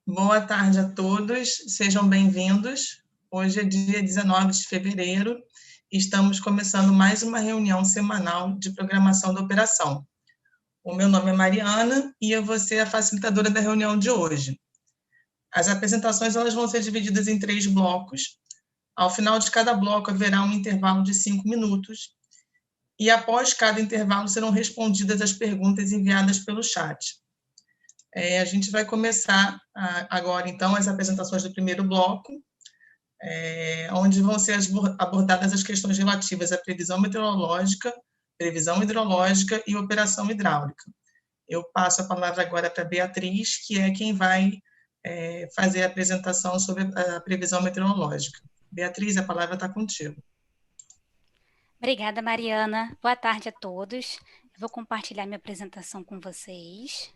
Boa tarde a todos, sejam bem-vindos. Hoje é dia 19 de fevereiro e estamos começando mais uma reunião semanal de programação da operação. O meu nome é Mariana e eu vou ser a facilitadora da reunião de hoje. As apresentações elas vão ser divididas em 3 blocos. Ao final de cada bloco haverá um intervalo de 5 minutos e após cada intervalo serão respondidas as perguntas enviadas pelo chat. A gente vai começar agora, então, as apresentações do primeiro bloco, onde vão ser abordadas as questões relativas à previsão meteorológica, previsão hidrológica e operação hidráulica. Eu passo a palavra agora para a Beatriz, que é quem vai fazer a apresentação sobre a previsão meteorológica. Beatriz, a palavra está contigo. Obrigada, Mariana. Boa tarde a todos. Eu vou compartilhar minha apresentação com vocês.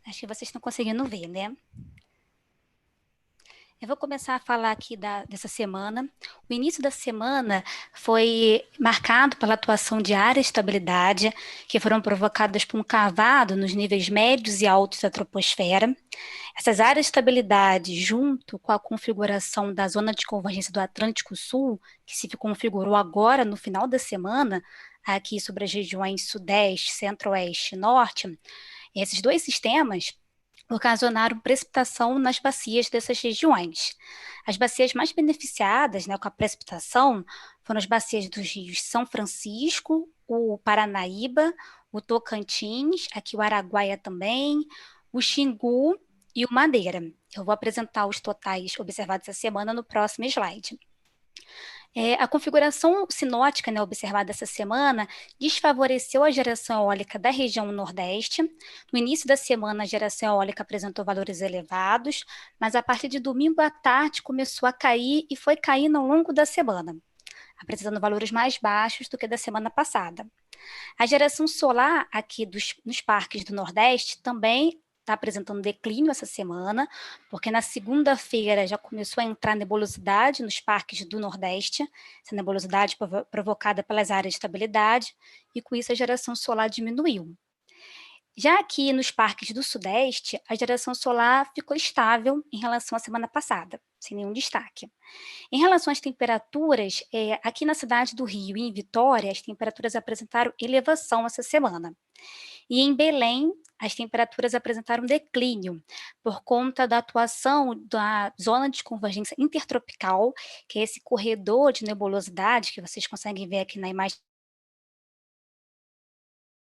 Acho que vocês estão conseguindo ver, né? Eu vou começar a falar aqui dessa semana. O início da semana foi marcado pela atuação de áreas de estabilidade, que foram provocadas por um cavado nos níveis médios e altos da troposfera. Essas áreas de estabilidade, junto com a configuração da zona de convergência do Atlântico Sul, que se configurou agora no final da semana, aqui sobre as regiões Sudeste, Centro-Oeste e Norte, esses dois sistemas ocasionaram precipitação nas bacias dessas regiões. As bacias mais beneficiadas, né, com a precipitação foram as bacias dos rios São Francisco, o Paranaíba, o Tocantins, aqui o Araguaia também, o Xingu e o Madeira. Eu vou apresentar os totais observados essa semana no próximo slide. A configuração sinótica, né, observada essa semana desfavoreceu a geração eólica da região Nordeste. No início da semana, a geração eólica apresentou valores elevados, mas a partir de domingo à tarde começou a cair e foi caindo ao longo da semana, apresentando valores mais baixos do que da semana passada. A geração solar aqui nos parques do Nordeste também está apresentando declínio essa semana, porque na segunda-feira já começou a entrar nebulosidade nos parques do Nordeste, essa nebulosidade provocada pelas áreas de estabilidade, e com isso a geração solar diminuiu. Já aqui nos parques do Sudeste, a geração solar ficou estável em relação à semana passada, sem nenhum destaque. Em relação às temperaturas, aqui na cidade do Rio e em Vitória, as temperaturas apresentaram elevação essa semana. E em Belém, as temperaturas apresentaram declínio por conta da atuação da zona de convergência intertropical, que é esse corredor de nebulosidade que vocês conseguem ver aqui na imagem.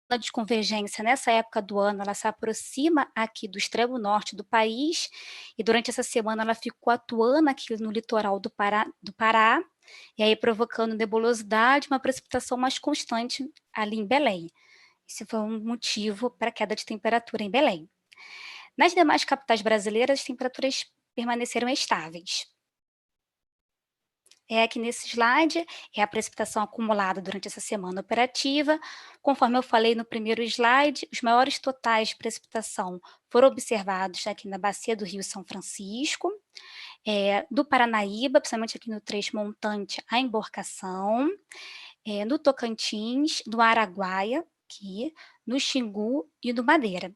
A de convergência nessa época do ano, ela se aproxima aqui do extremo norte do país, e durante essa semana ela ficou atuando aqui no litoral do Pará, e aí provocando nebulosidade, uma precipitação mais constante ali em Belém. Esse foi um motivo para a queda de temperatura em Belém. Nas demais capitais brasileiras, as temperaturas permaneceram estáveis. Aqui nesse slide é a precipitação acumulada durante essa semana operativa. Conforme eu falei no primeiro slide, os maiores totais de precipitação foram observados aqui na bacia do Rio São Francisco, do Paranaíba, principalmente aqui no trecho montante, a Emborcação, no Tocantins, no Araguaia, aqui, no Xingu e no Madeira.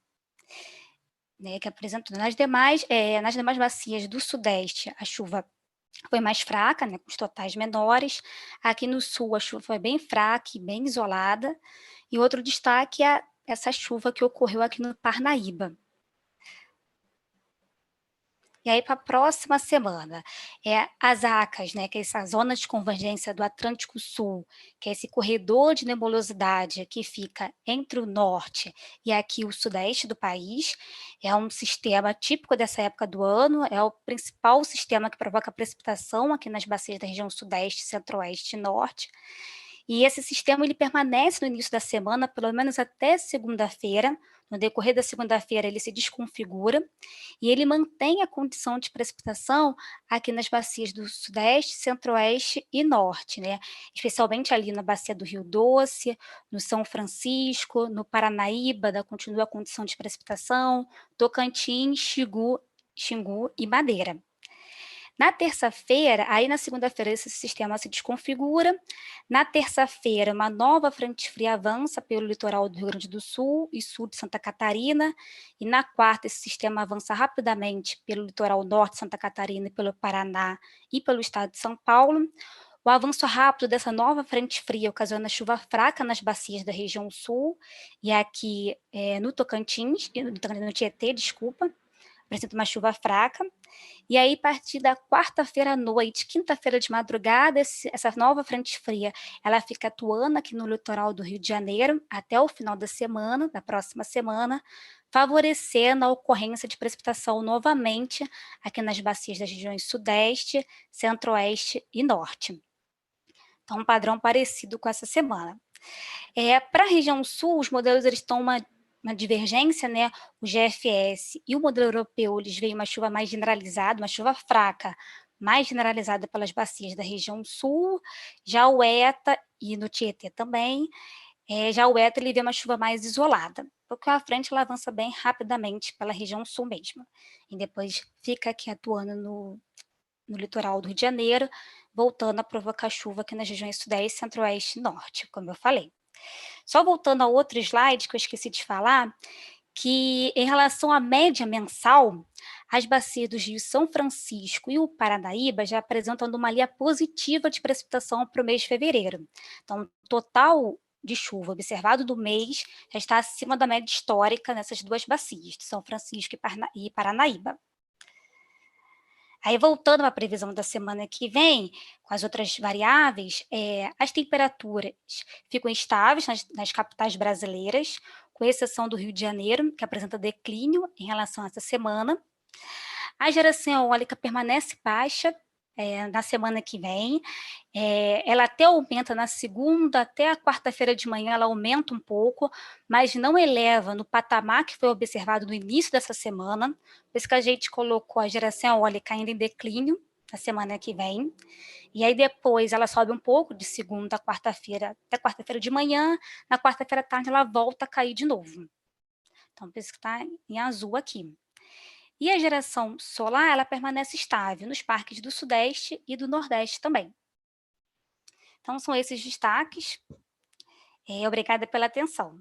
Que apresentou nas demais bacias do Sudeste, a chuva foi mais fraca, né, com os totais menores. Aqui no Sul, a chuva foi bem fraca e bem isolada. E outro destaque é essa chuva que ocorreu aqui no Parnaíba. E aí, para a próxima semana, as ACAS, né, que é essa zona de convergência do Atlântico Sul, que é esse corredor de nebulosidade que fica entre o norte e aqui o sudeste do país, é um sistema típico dessa época do ano, é o principal sistema que provoca precipitação aqui nas bacias da região sudeste, centro-oeste e norte. E esse sistema ele permanece no início da semana, pelo menos até segunda-feira. No decorrer da segunda-feira, ele se desconfigura e ele mantém a condição de precipitação aqui nas bacias do Sudeste, Centro-Oeste e Norte, né? Especialmente ali na bacia do Rio Doce, no São Francisco, no Paranaíba, continua a condição de precipitação, Tocantins, Xingu e Madeira. Na terça-feira, aí na segunda-feira esse sistema se desconfigura. Na terça-feira, uma nova frente fria avança pelo litoral do Rio Grande do Sul e sul de Santa Catarina. E na quarta, esse sistema avança rapidamente pelo litoral norte de Santa Catarina e pelo Paraná e pelo estado de São Paulo. O avanço rápido dessa nova frente fria ocasiona chuva fraca nas bacias da região sul e aqui no Tocantins, no Tietê, desculpa, apresenta uma chuva fraca. E aí, a partir da quarta-feira à noite, quinta-feira de madrugada, essa nova frente fria, ela fica atuando aqui no litoral do Rio de Janeiro até o final da semana, da próxima semana, favorecendo a ocorrência de precipitação novamente aqui nas bacias das regiões sudeste, centro-oeste e norte. Então, um padrão parecido com essa semana. Para a região sul, os modelos eles estão uma divergência, né? O GFS e o modelo europeu, eles veem uma chuva mais generalizada, uma chuva fraca, mais generalizada pelas bacias da região sul. Já o ETA, e no Tietê também, já o ETA ele vê uma chuva mais isolada, porque a frente ela avança bem rapidamente pela região sul mesmo, e depois fica aqui atuando no litoral do Rio de Janeiro, voltando a provocar chuva aqui nas regiões sudeste, centro-oeste e norte, como eu falei. Só voltando a outro slide que eu esqueci de falar, que em relação à média mensal, as bacias dos rios São Francisco e o Paranaíba já apresentam anomalia positiva de precipitação para o mês de fevereiro. Então, o total de chuva observado do mês já está acima da média histórica nessas duas bacias, de São Francisco e Paranaíba. Aí, voltando à previsão da semana que vem, com as outras variáveis, as temperaturas ficam estáveis nas capitais brasileiras, com exceção do Rio de Janeiro, que apresenta declínio em relação a essa semana. A geração eólica permanece baixa na semana que vem. Ela até aumenta na segunda, até a quarta-feira de manhã, ela aumenta um pouco, mas não eleva no patamar que foi observado no início dessa semana, por isso que a gente colocou a geração eólica ainda em declínio na semana que vem, e aí depois ela sobe um pouco de segunda a quarta-feira, até quarta-feira de manhã, na quarta-feira à tarde ela volta a cair de novo. Então, por isso que está em azul aqui. E a geração solar, ela permanece estável nos parques do Sudeste e do Nordeste também. Então, são esses destaques. Obrigada pela atenção.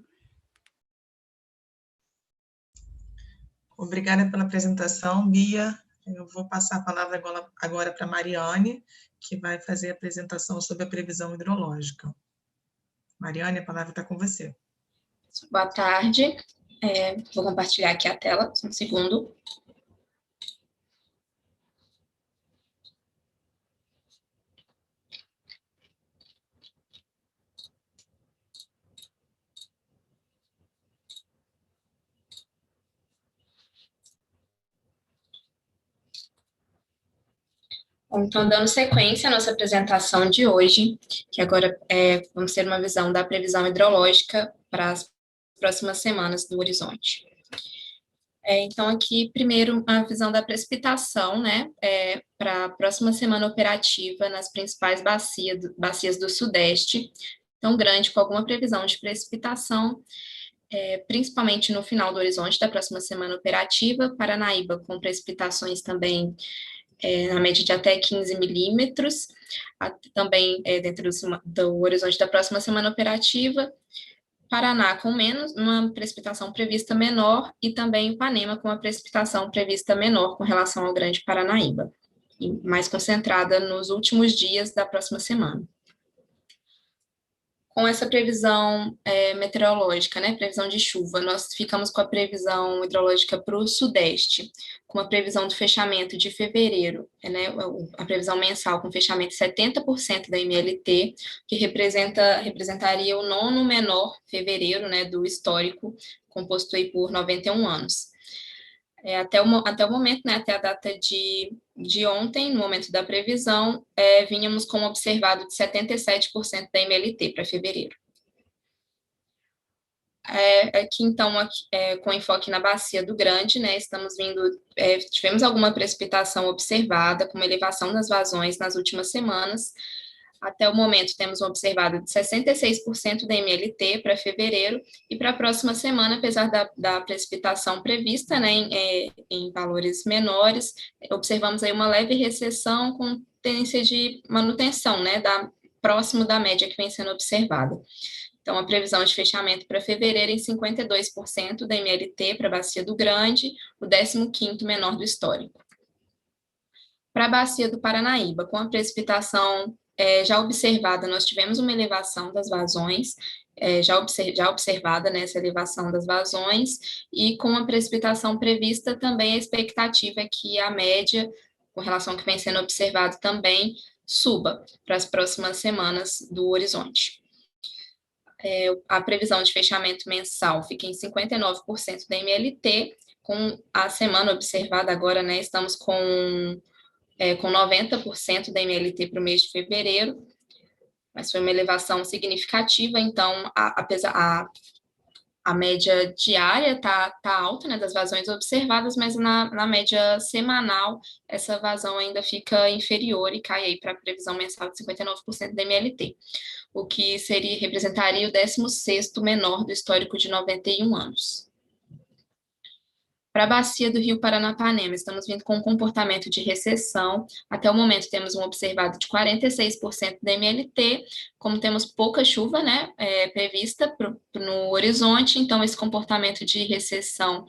Obrigada pela apresentação, Bia. Eu vou passar a palavra agora para a Mariane, que vai fazer a apresentação sobre a previsão hidrológica. Mariane, a palavra está com você. Boa tarde. Vou compartilhar aqui a tela, só um segundo. Então, dando sequência à nossa apresentação de hoje, que agora vamos ter uma visão da previsão hidrológica para as próximas semanas do horizonte. Então, aqui, primeiro, a visão da precipitação, né, para a próxima semana operativa nas principais bacias do Sudeste, tão grande com alguma previsão de precipitação, principalmente no final do horizonte da próxima semana operativa, Paranaíba com precipitações também na média de até 15 milímetros, também dentro do horizonte da próxima semana operativa, Paraná com menos, uma precipitação prevista menor, e também Ipanema com uma precipitação prevista menor com relação ao Grande Paranaíba, e mais concentrada nos últimos dias da próxima semana. Com essa previsão meteorológica, né, previsão de chuva, nós ficamos com a previsão hidrológica para o Sudeste, com a previsão do fechamento de fevereiro, né, a previsão mensal com fechamento de 70% da MLT, que representaria o nono menor fevereiro, né, do histórico, composto aí por 91 anos. Até o momento, né, até a data de ontem, no momento da previsão, vínhamos com um observado de 77% da MLT para fevereiro. Aqui, então, com enfoque na bacia do Grande, né, tivemos alguma precipitação observada, com uma elevação das vazões nas últimas semanas, Até o momento, temos um observado de 66% da MLT para fevereiro, e para a próxima semana, apesar da precipitação prevista, né, em valores menores, observamos aí uma leve recessão com tendência de manutenção, né, próximo da média que vem sendo observada. Então, a previsão de fechamento para fevereiro em 52% da MLT para a Bacia do Grande, o 15º menor do histórico. Para a Bacia do Paranaíba, com a precipitação já observada, nós tivemos uma elevação das vazões, já observada nessa elevação das vazões, e com a precipitação prevista também a expectativa é que a média, com relação ao que vem sendo observado também, suba para as próximas semanas do horizonte. A previsão de fechamento mensal fica em 59% da MLT, com a semana observada agora, né, estamos com 90% da MLT para o mês de fevereiro, mas foi uma elevação significativa, então, a média diária está alta, né, das vazões observadas, mas na média semanal, essa vazão ainda fica inferior e cai aí para a previsão mensal de 59% da MLT, o que representaria o 16º menor do histórico de 91 anos. Para a bacia do Rio Paranapanema, estamos vindo com um comportamento de recessão. Até o momento, temos um observado de 46% da MLT, como temos pouca chuva, né, prevista no horizonte, então esse comportamento de recessão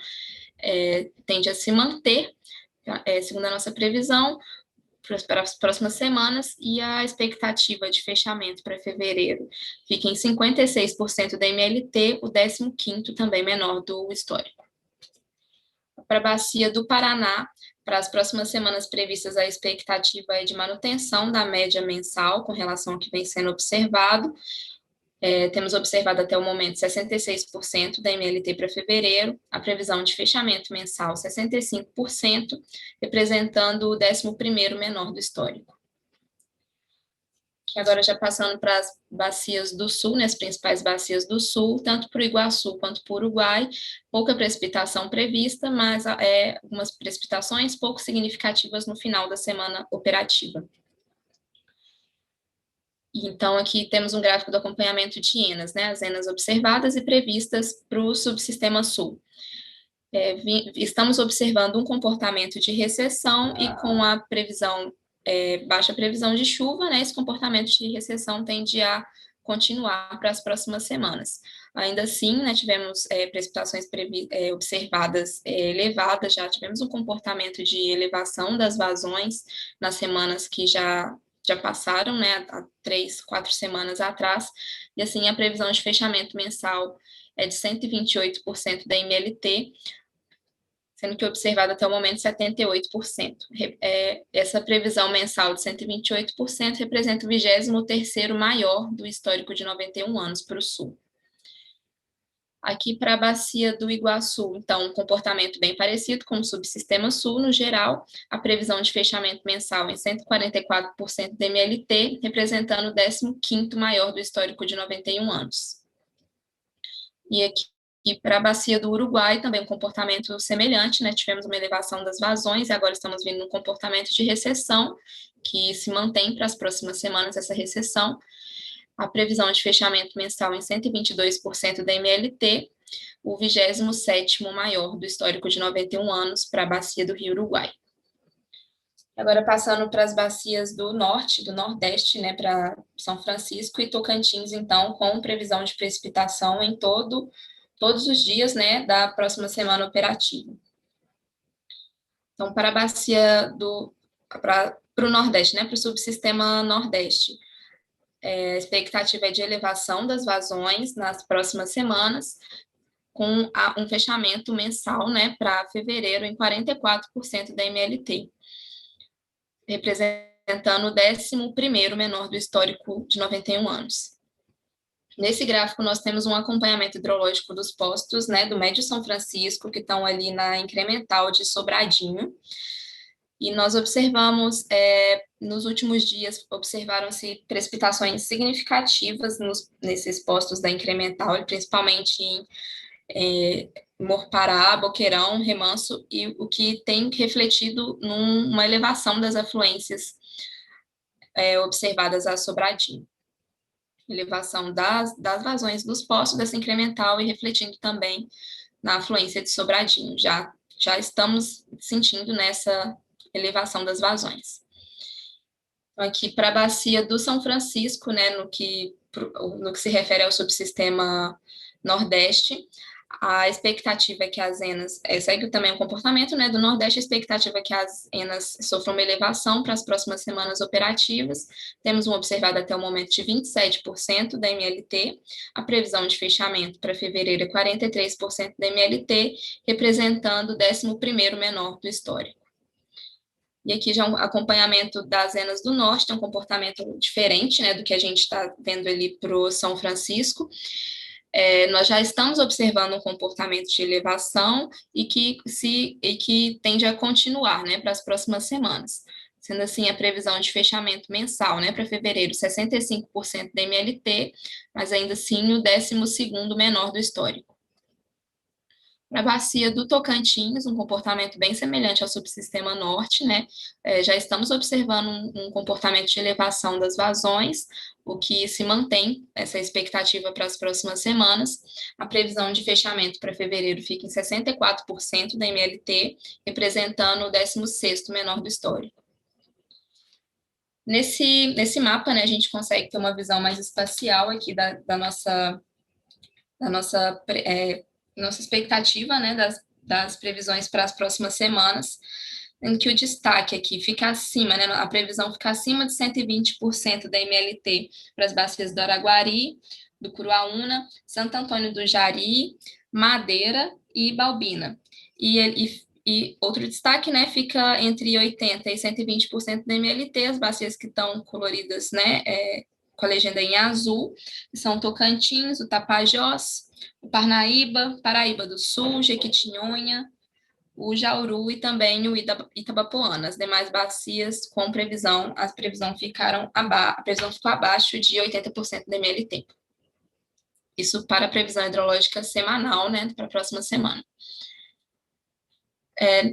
tende a se manter, segundo a nossa previsão, para as próximas semanas, e a expectativa de fechamento para fevereiro fica em 56% da MLT, o 15º também menor do histórico. Para a bacia do Paraná, para as próximas semanas previstas, a expectativa é de manutenção da média mensal com relação ao que vem sendo observado. Temos observado até o momento 66% da MLT para fevereiro, a previsão de fechamento mensal 65%, representando o 11º menor do histórico. Agora já passando para as bacias do sul, né, as principais bacias do sul, tanto para o Iguaçu quanto para o Uruguai, pouca precipitação prevista, mas algumas precipitações pouco significativas no final da semana operativa. Então, aqui temos um gráfico do acompanhamento de ENAs, né, as ENAs observadas e previstas para o subsistema sul. Estamos observando um comportamento de recessão e com a previsão baixa previsão de chuva, né, esse comportamento de recessão tende a continuar para as próximas semanas. Ainda assim, né, tivemos precipitações observadas elevadas, já tivemos um comportamento de elevação das vazões nas semanas que já passaram, né, há 3, 4 semanas atrás, e assim a previsão de fechamento mensal é de 128% da MLT, sendo que observado até o momento 78%. Essa previsão mensal de 128% representa o 23º maior do histórico de 91 anos para o sul. Aqui para a bacia do Iguaçu, então, um comportamento bem parecido com o subsistema sul, no geral, a previsão de fechamento mensal em 144% da MLT, representando o 15º maior do histórico de 91 anos. E aqui, para a bacia do Uruguai, também um comportamento semelhante, né? Tivemos uma elevação das vazões e agora estamos vendo um comportamento de recessão, que se mantém para as próximas semanas essa recessão. A previsão de fechamento mensal em 122% da MLT, o 27º maior do histórico de 91 anos para a bacia do Rio Uruguai. Agora, passando para as bacias do norte, do nordeste, né, para São Francisco e Tocantins, então, com previsão de precipitação em todos os dias, né, da próxima semana operativa. Então, para a bacia para o Nordeste, né, para o subsistema Nordeste, a expectativa é de elevação das vazões nas próximas semanas, com um fechamento mensal, né, para fevereiro em 44% da MLT, representando o 11º menor do histórico de 91 anos. Nesse gráfico, nós temos um acompanhamento hidrológico dos postos, né, do Médio São Francisco, que estão ali na incremental de Sobradinho, e nós observamos, nos últimos dias, observaram-se precipitações significativas nesses postos da incremental, principalmente em Morpará, Boqueirão, Remanso, e o que tem refletido numa elevação das afluências observadas a Sobradinho. Elevação das vazões dos poços dessa incremental e refletindo também na afluência de Sobradinho. Já estamos sentindo nessa elevação das vazões. Então, aqui para a bacia do São Francisco, né, no que se refere ao subsistema Nordeste, a expectativa é que as ENAs, segue também o comportamento, né, do Nordeste, a expectativa é que as ENAs sofram uma elevação para as próximas semanas operativas. Temos um observado até o momento de 27% da MLT, a previsão de fechamento para fevereiro é 43% da MLT, representando o 11º menor do histórico. E aqui já um acompanhamento das ENAs do Norte, tem um comportamento diferente, né, do que a gente está vendo ali para o São Francisco. Nós já estamos observando um comportamento de elevação e que tende a continuar, né, para as próximas semanas. Sendo assim, a previsão de fechamento mensal, né, para fevereiro, 65% da MLT, mas ainda assim o 12º menor do histórico. Para a bacia do Tocantins, um comportamento bem semelhante ao subsistema norte, né? Já estamos observando um comportamento de elevação das vazões, o que se mantém essa expectativa para as próximas semanas. A previsão de fechamento para fevereiro fica em 64% da MLT, representando o 16º menor do histórico. Nesse mapa, né, a gente consegue ter uma visão mais espacial aqui da nossa expectativa, né, das previsões para as próximas semanas, em que o destaque aqui fica acima, né, a previsão fica acima de 120% da MLT para as bacias do Araguari, do Curuaúna, Santo Antônio do Jari, Madeira e Balbina. E outro destaque, né, fica entre 80% e 120% da MLT, as bacias que estão coloridas, né, com a legenda em azul, são Tocantins, o Tapajós, o Parnaíba, Paraíba do Sul, Jequitinhonha, o Jauru e também o Itabapoana. As demais bacias com previsão, a previsão ficou abaixo de 80% da MLT. Isso para a previsão hidrológica semanal, né, para a próxima semana.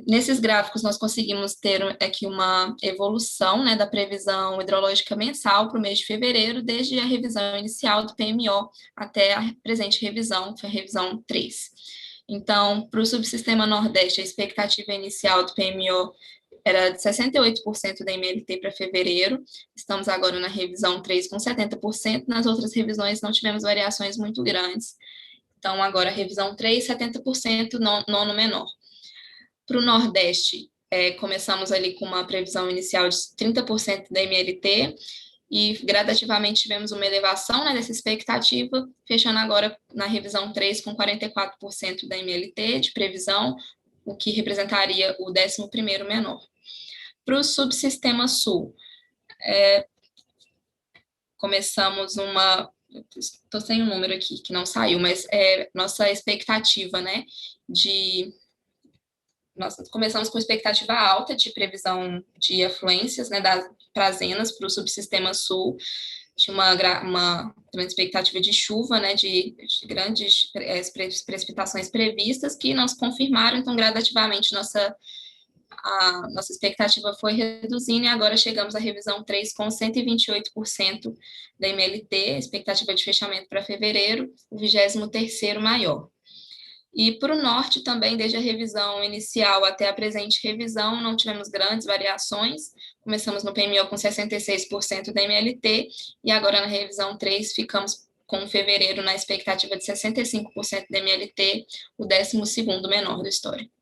Nesses gráficos, nós conseguimos ter aqui uma evolução, né, da previsão hidrológica mensal para o mês de fevereiro, desde a revisão inicial do PMO até a presente revisão, que foi a revisão 3. Então, para o subsistema Nordeste, a expectativa inicial do PMO era de 68% da MLT para fevereiro, estamos agora na revisão 3 com 70%, nas outras revisões não tivemos variações muito grandes, então agora a revisão 3, 70%, nono menor. Para o Nordeste, começamos ali com uma previsão inicial de 30% da MLT e gradativamente tivemos uma elevação, né, dessa expectativa, fechando agora na revisão 3 com 44% da MLT de previsão, o que representaria o 11º menor. Para o subsistema Sul, começamos estou sem um número aqui que não saiu, mas nossa expectativa, né, nós começamos com expectativa alta de previsão de afluências, né, para as ENAs, para o subsistema Sul. Tinha uma expectativa de chuva, né, de grandes precipitações previstas, que não se confirmaram, então, gradativamente, a nossa expectativa foi reduzindo, e agora chegamos à revisão 3 com 128% da MLT, expectativa de fechamento para fevereiro, o 23º maior. E para o Norte também, desde a revisão inicial até a presente revisão, não tivemos grandes variações. Começamos no PMO com 66% da MLT, e agora na revisão 3 ficamos com fevereiro na expectativa de 65% da MLT, o 12º menor do histórico.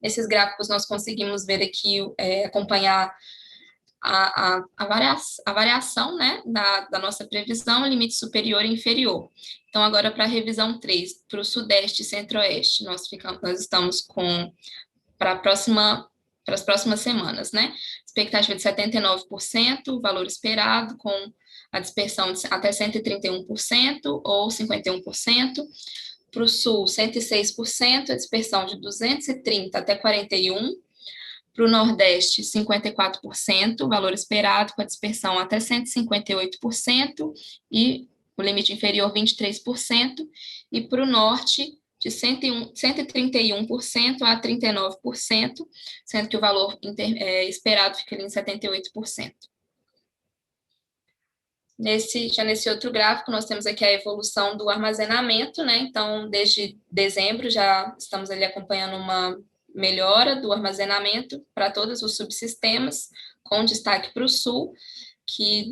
Nesses gráficos nós conseguimos ver aqui, acompanhar a variação, né, da nossa previsão, limite superior e inferior. Então, agora para a revisão 3, para o Sudeste e Centro-Oeste, nós estamos para as próximas semanas, né? Expectativa de 79%, valor esperado, com a dispersão de até 131% ou 51%. Para o Sul, 106%, a dispersão de 230 até 41%. Para o Nordeste, 54%, valor esperado, com a dispersão até 158%, e o limite inferior, 23%, e para o Norte, de 131% a 39%, sendo que o valor esperado fica ali em 78%. Já nesse outro gráfico, nós temos aqui a evolução do armazenamento, né? Então, desde dezembro, já estamos ali acompanhando uma melhora do armazenamento para todos os subsistemas, com destaque para o Sul, que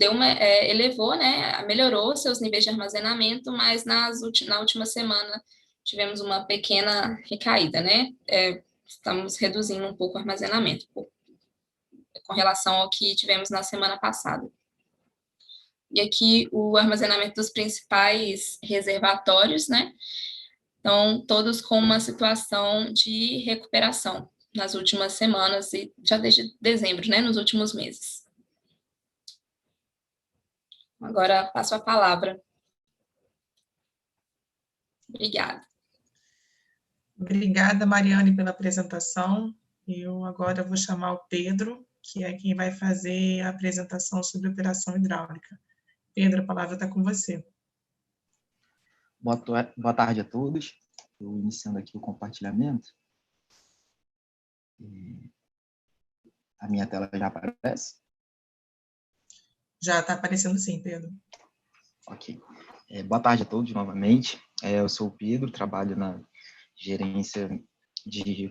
elevou, né? Melhorou seus níveis de armazenamento, mas na última semana tivemos uma pequena recaída, né? Estamos reduzindo um pouco o armazenamento com relação ao que tivemos na semana passada. E aqui o armazenamento dos principais reservatórios, né? Então, todos com uma situação de recuperação nas últimas semanas e já desde dezembro, né? Nos últimos meses. Agora, passo a palavra. Obrigada. Obrigada, Mariane, pela apresentação. Eu agora vou chamar o Pedro, que é quem vai fazer a apresentação sobre operação hidráulica. Pedro, a palavra está com você. Boa tarde a todos. Estou iniciando aqui o compartilhamento. A minha tela já aparece? Já está aparecendo sim, Pedro. Ok. Boa tarde a todos novamente. Eu sou o Pedro, trabalho na gerência de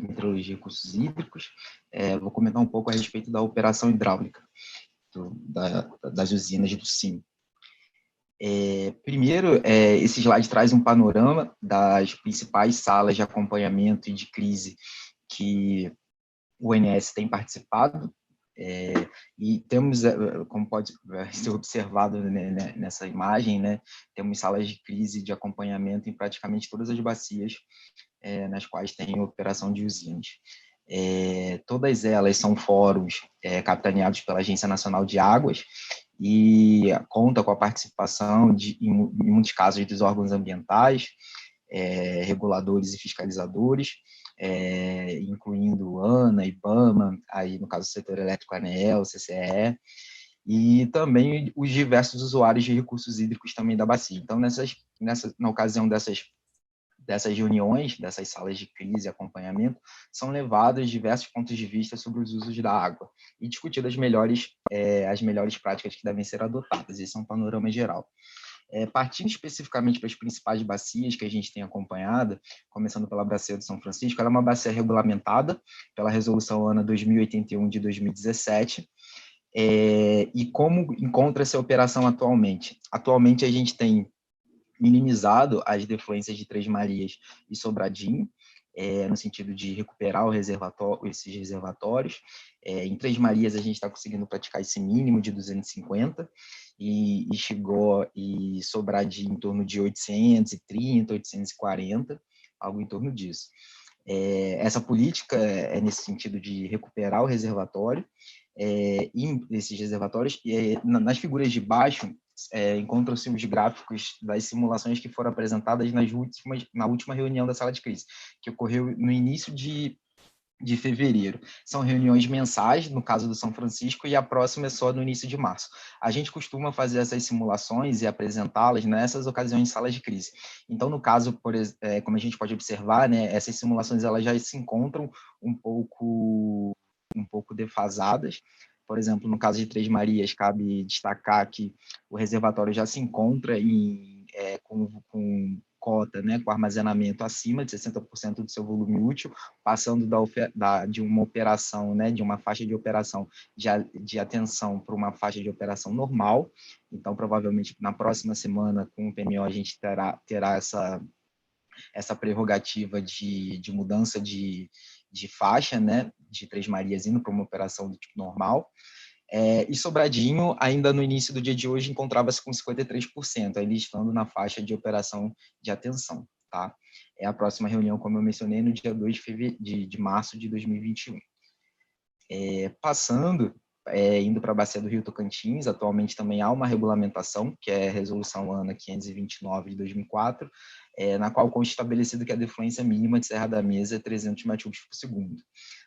meteorologia e recursos hídricos. Vou comentar um pouco a respeito da operação hidráulica das usinas do CIM. Primeiro, esse slide traz um panorama das principais salas de acompanhamento e de crise que o ONS tem participado, e temos, como pode ser observado nessa imagem, né, temos salas de crise de acompanhamento em praticamente todas as bacias nas quais tem operação de usinas. Todas elas são fóruns capitaneados pela Agência Nacional de Águas e conta com a participação, em muitos casos, dos órgãos ambientais, reguladores e fiscalizadores, incluindo ANA, IBAMA, aí no caso do setor elétrico, ANEEL, CCE, e também os diversos usuários de recursos hídricos também da bacia. Então, na ocasião dessas reuniões, dessas salas de crise e acompanhamento, são levados diversos pontos de vista sobre os usos da água e discutidas as melhores práticas que devem ser adotadas. Esse é um panorama geral. Partindo especificamente para as principais bacias que a gente tem acompanhado, começando pela bacia do São Francisco, ela é uma bacia regulamentada pela Resolução ANA 2081 de 2017, e como encontra-se a operação atualmente? Atualmente a gente tem minimizado as defluências de Três Marias e Sobradinho, no sentido de recuperar esses reservatórios. Em Três Marias, a gente está conseguindo praticar esse mínimo de 250, e chegou e Sobradinho em torno de 830, 840, algo em torno disso. Essa política é nesse sentido de recuperar o reservatório, e esses reservatórios, nas figuras de baixo, encontram-se os gráficos das simulações que foram apresentadas na última reunião da sala de crise, que ocorreu no início de fevereiro. São reuniões mensais, no caso do São Francisco, e a próxima é só no início de março. A gente costuma fazer essas simulações e apresentá-las nessas ocasiões de salas de crise. Então, no caso, como a gente pode observar, né, essas simulações elas já se encontram um pouco defasadas. Por exemplo, no caso de Três Marias, cabe destacar que o reservatório já se encontra com cota, né, com armazenamento acima de 60% do seu volume útil, passando de uma operação, né, de uma faixa de operação de atenção para uma faixa de operação normal. Então, provavelmente, na próxima semana, com o PMO, a gente terá essa prerrogativa de mudança de faixa, né, de Três Marias indo para uma operação do tipo normal. E Sobradinho, ainda no início do dia de hoje, encontrava-se com 53%, ainda estando na faixa de operação de atenção. Tá? A próxima reunião, como eu mencionei, no dia 2 de março de 2021. Indo para a bacia do Rio Tocantins, atualmente também há uma regulamentação, que é a Resolução ANA 529 de 2004, na qual consta estabelecido que a defluência mínima de Serra da Mesa é 300 metros por segundo.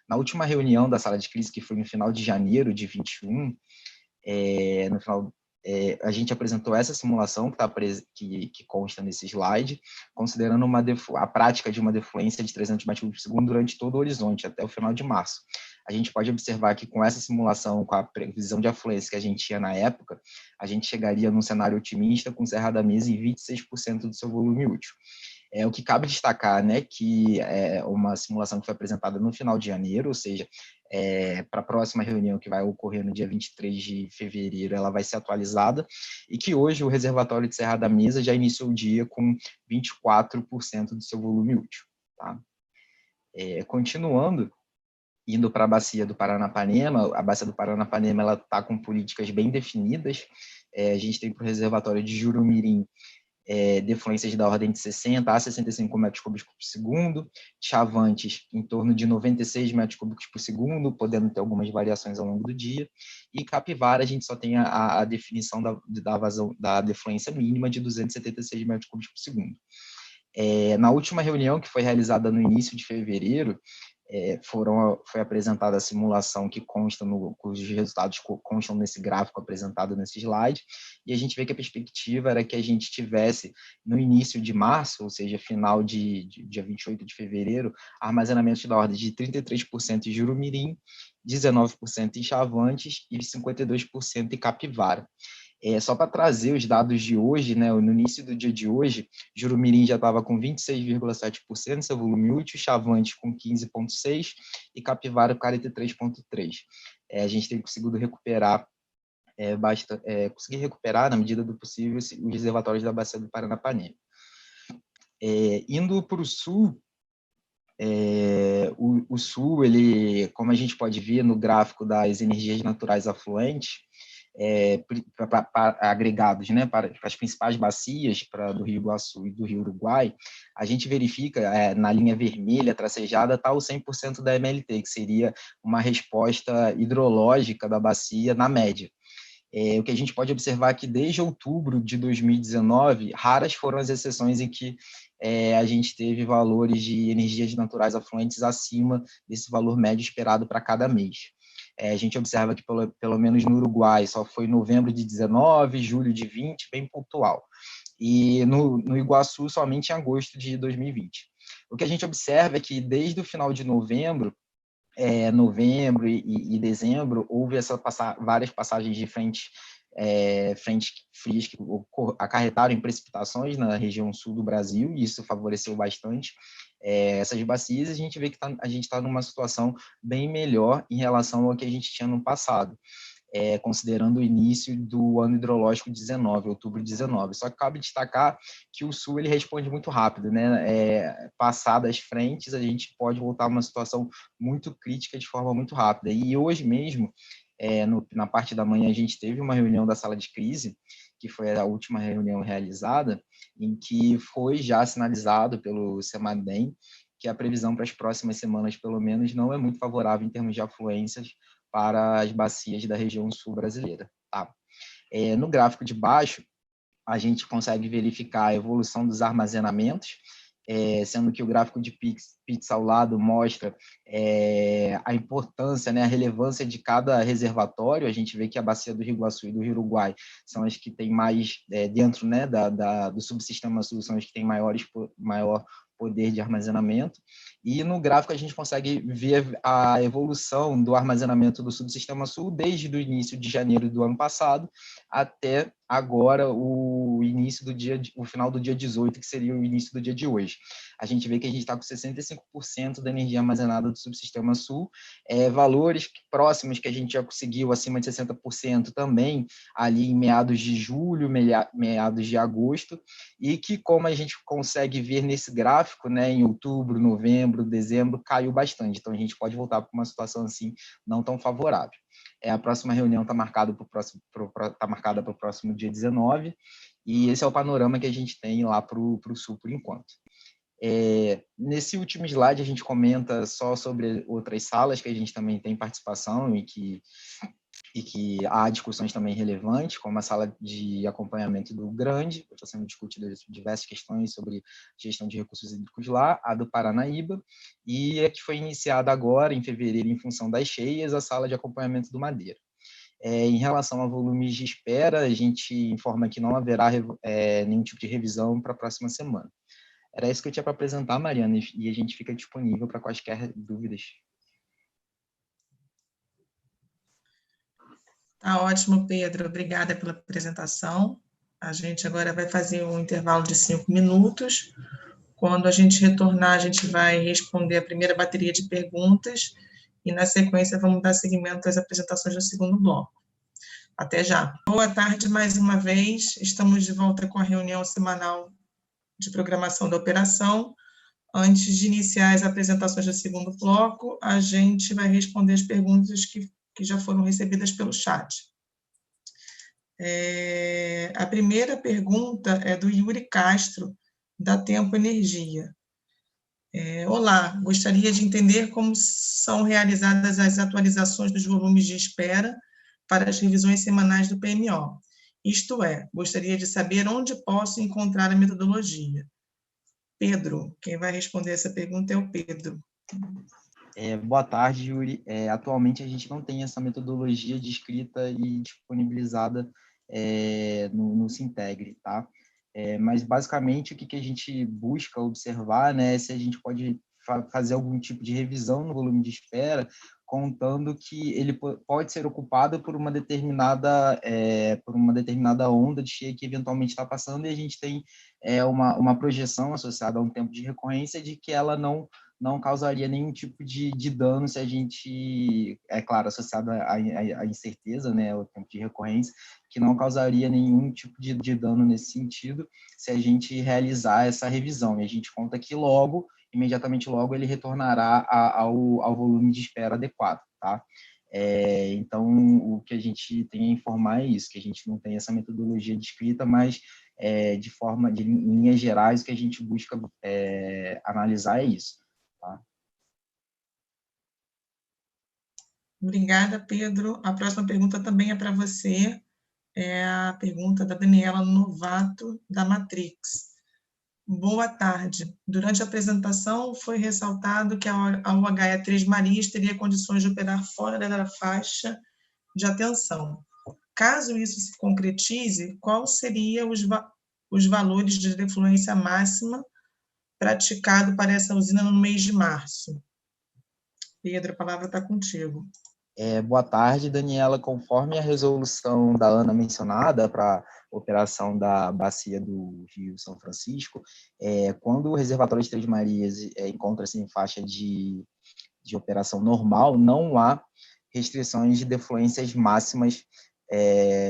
Na última reunião da sala de crise, que foi no final de janeiro de 21, a gente apresentou essa simulação que consta nesse slide, considerando a prática de uma defluência de 300 metros por segundo durante todo o horizonte, até o final de março. a gente pode observar que com essa simulação, com a previsão de afluência que a gente tinha na época, a gente chegaria num cenário otimista com Serra da Mesa em 26% do seu volume útil. O que cabe destacar, né, que é uma simulação que foi apresentada no final de janeiro, ou seja, para a próxima reunião que vai ocorrer no dia 23 de fevereiro, ela vai ser atualizada, e que hoje o reservatório de Serra da Mesa já iniciou o dia com 24% do seu volume útil. Tá? Continuando, indo para a bacia do Paranapanema, a bacia do Paranapanema está com políticas bem definidas. A gente tem para o reservatório de Jurumirim defluências da ordem de 60 a 65 metros cúbicos por segundo, Chavantes em torno de 96 metros cúbicos por segundo, podendo ter algumas variações ao longo do dia, e Capivara a gente só tem a definição da vazão da defluência mínima de 276 metros cúbicos por segundo. Na última reunião, que foi realizada no início de fevereiro, foi apresentada a simulação que consta cujos resultados constam nesse gráfico apresentado nesse slide, e a gente vê que a perspectiva era que a gente tivesse, no início de março, ou seja, final de dia 28 de fevereiro, armazenamentos da ordem de 33% em Jurumirim, 19% em Chavantes e 52% em Capivara. Só para trazer os dados de hoje, né, no início do dia de hoje, Jurumirim já estava com 26,7% seu volume útil, Chavantes com 15,6% e Capivara com 43,3%. A gente tem conseguido recuperar, conseguir recuperar, na medida do possível, os reservatórios da bacia do Paranapanema. Indo para o sul, o sul, ele, como a gente pode ver no gráfico das energias naturais afluentes, agregados, né, para as principais bacias do Rio Iguaçu e do Rio Uruguai, a gente verifica na linha vermelha tracejada está o 100% da MLT, que seria uma resposta hidrológica da bacia na média. O que a gente pode observar é que desde outubro de 2019, raras foram as exceções em que a gente teve valores de energias naturais afluentes acima desse valor médio esperado para cada mês. A gente observa que, pelo menos no Uruguai, só foi novembro de 19, julho de 20, bem pontual. E no Iguaçu, somente em agosto de 2020. O que a gente observa é que, desde o final de novembro e dezembro, houve várias passagens de frentes frias que acarretaram em precipitações na região sul do Brasil, e isso favoreceu bastante essas bacias. A gente vê que a gente está numa situação bem melhor em relação ao que a gente tinha no passado, considerando o início do ano hidrológico 19, outubro de 19. Só que cabe destacar que o sul ele responde muito rápido, né? Passadas as frentes, a gente pode voltar a uma situação muito crítica de forma muito rápida. E hoje mesmo, na parte da manhã, a gente teve uma reunião da sala de crise, que foi a última reunião realizada, em que foi já sinalizado pelo CEMADEM que a previsão para as próximas semanas, pelo menos, não é muito favorável em termos de afluências para as bacias da região sul brasileira. Tá? No gráfico de baixo, a gente consegue verificar a evolução dos armazenamentos, sendo que o gráfico de Pitts ao lado mostra a importância, né, a relevância de cada reservatório. A gente vê que a bacia do Rio Iguaçu e do Rio Uruguai são as que têm mais, dentro, né, do subsistema sul, são as que têm maior poder de armazenamento, e no gráfico a gente consegue ver a evolução do armazenamento do subsistema sul desde o início de janeiro do ano passado até agora o final do dia 18, que seria o início do dia de hoje. A gente vê que a gente está com 65% da energia armazenada do subsistema sul, valores próximos que a gente já conseguiu, acima de 60% também, ali em meados de julho, meados de agosto, e que, como a gente consegue ver nesse gráfico, né, em outubro, novembro, dezembro, caiu bastante. Então, a gente pode voltar para uma situação assim não tão favorável. A próxima reunião está marcada para o próximo dia 19, e esse é o panorama que a gente tem lá para o sul por enquanto. Nesse último slide, a gente comenta só sobre outras salas que a gente também tem participação e que há discussões também relevantes, como a sala de acompanhamento do Grande, que está sendo discutida diversas questões sobre gestão de recursos hídricos lá, a do Paranaíba, e a que foi iniciada agora, em fevereiro, em função das cheias, a sala de acompanhamento do Madeira. Em relação a volumes de espera, a gente informa que não haverá nenhum tipo de revisão para a próxima semana. Era isso que eu tinha para apresentar, Mariana, e a gente fica disponível para quaisquer dúvidas. Ótimo, Pedro. Obrigada pela apresentação. A gente agora vai fazer um intervalo de 5 minutos. Quando a gente retornar, a gente vai responder a primeira bateria de perguntas e, na sequência, vamos dar seguimento às apresentações do segundo bloco. Até já. Boa tarde mais uma vez. Estamos de volta com a reunião semanal de programação da operação. Antes de iniciar as apresentações do segundo bloco, a gente vai responder as perguntas que já foram recebidas pelo chat. A primeira pergunta é do Yuri Castro, da Tempo Energia. Olá, gostaria de entender como são realizadas as atualizações dos volumes de espera para as revisões semanais do PMO. Isto é, gostaria de saber onde posso encontrar a metodologia. Pedro, quem vai responder essa pergunta é o Pedro. Boa tarde, Yuri. Atualmente a gente não tem essa metodologia descrita e disponibilizada no Sintegre, tá? Mas basicamente o que a gente busca observar, né, é se a gente pode fazer algum tipo de revisão no volume de espera, contando que ele pode ser ocupado por uma determinada onda de cheia que eventualmente está passando, e a gente tem uma projeção associada a um tempo de recorrência de que ela não causaria nenhum tipo de dano se a gente, claro, associado à incerteza, né, o tempo de recorrência, que não causaria nenhum tipo de dano nesse sentido se a gente realizar essa revisão. E a gente conta que imediatamente logo, ele retornará ao volume de espera adequado, tá? Então, o que a gente tem a informar é isso, que a gente não tem essa metodologia descrita, mas de linhas gerais, o que a gente busca analisar é isso. Tá? Obrigada, Pedro. A próxima pergunta também é para você. É a pergunta da Daniela Novato, da Matrix. Boa tarde. Durante a apresentação, foi ressaltado que a UHE Três Marias teria condições de operar fora da faixa de atenção. Caso isso se concretize, quais seriam os valores de defluência máxima praticado para essa usina no mês de março? Pedro, a palavra está contigo. Boa tarde, Daniela. Conforme a resolução da Ana mencionada para a operação da bacia do Rio São Francisco, quando o reservatório de Três Marias encontra-se em faixa de operação normal, não há restrições de defluências máximas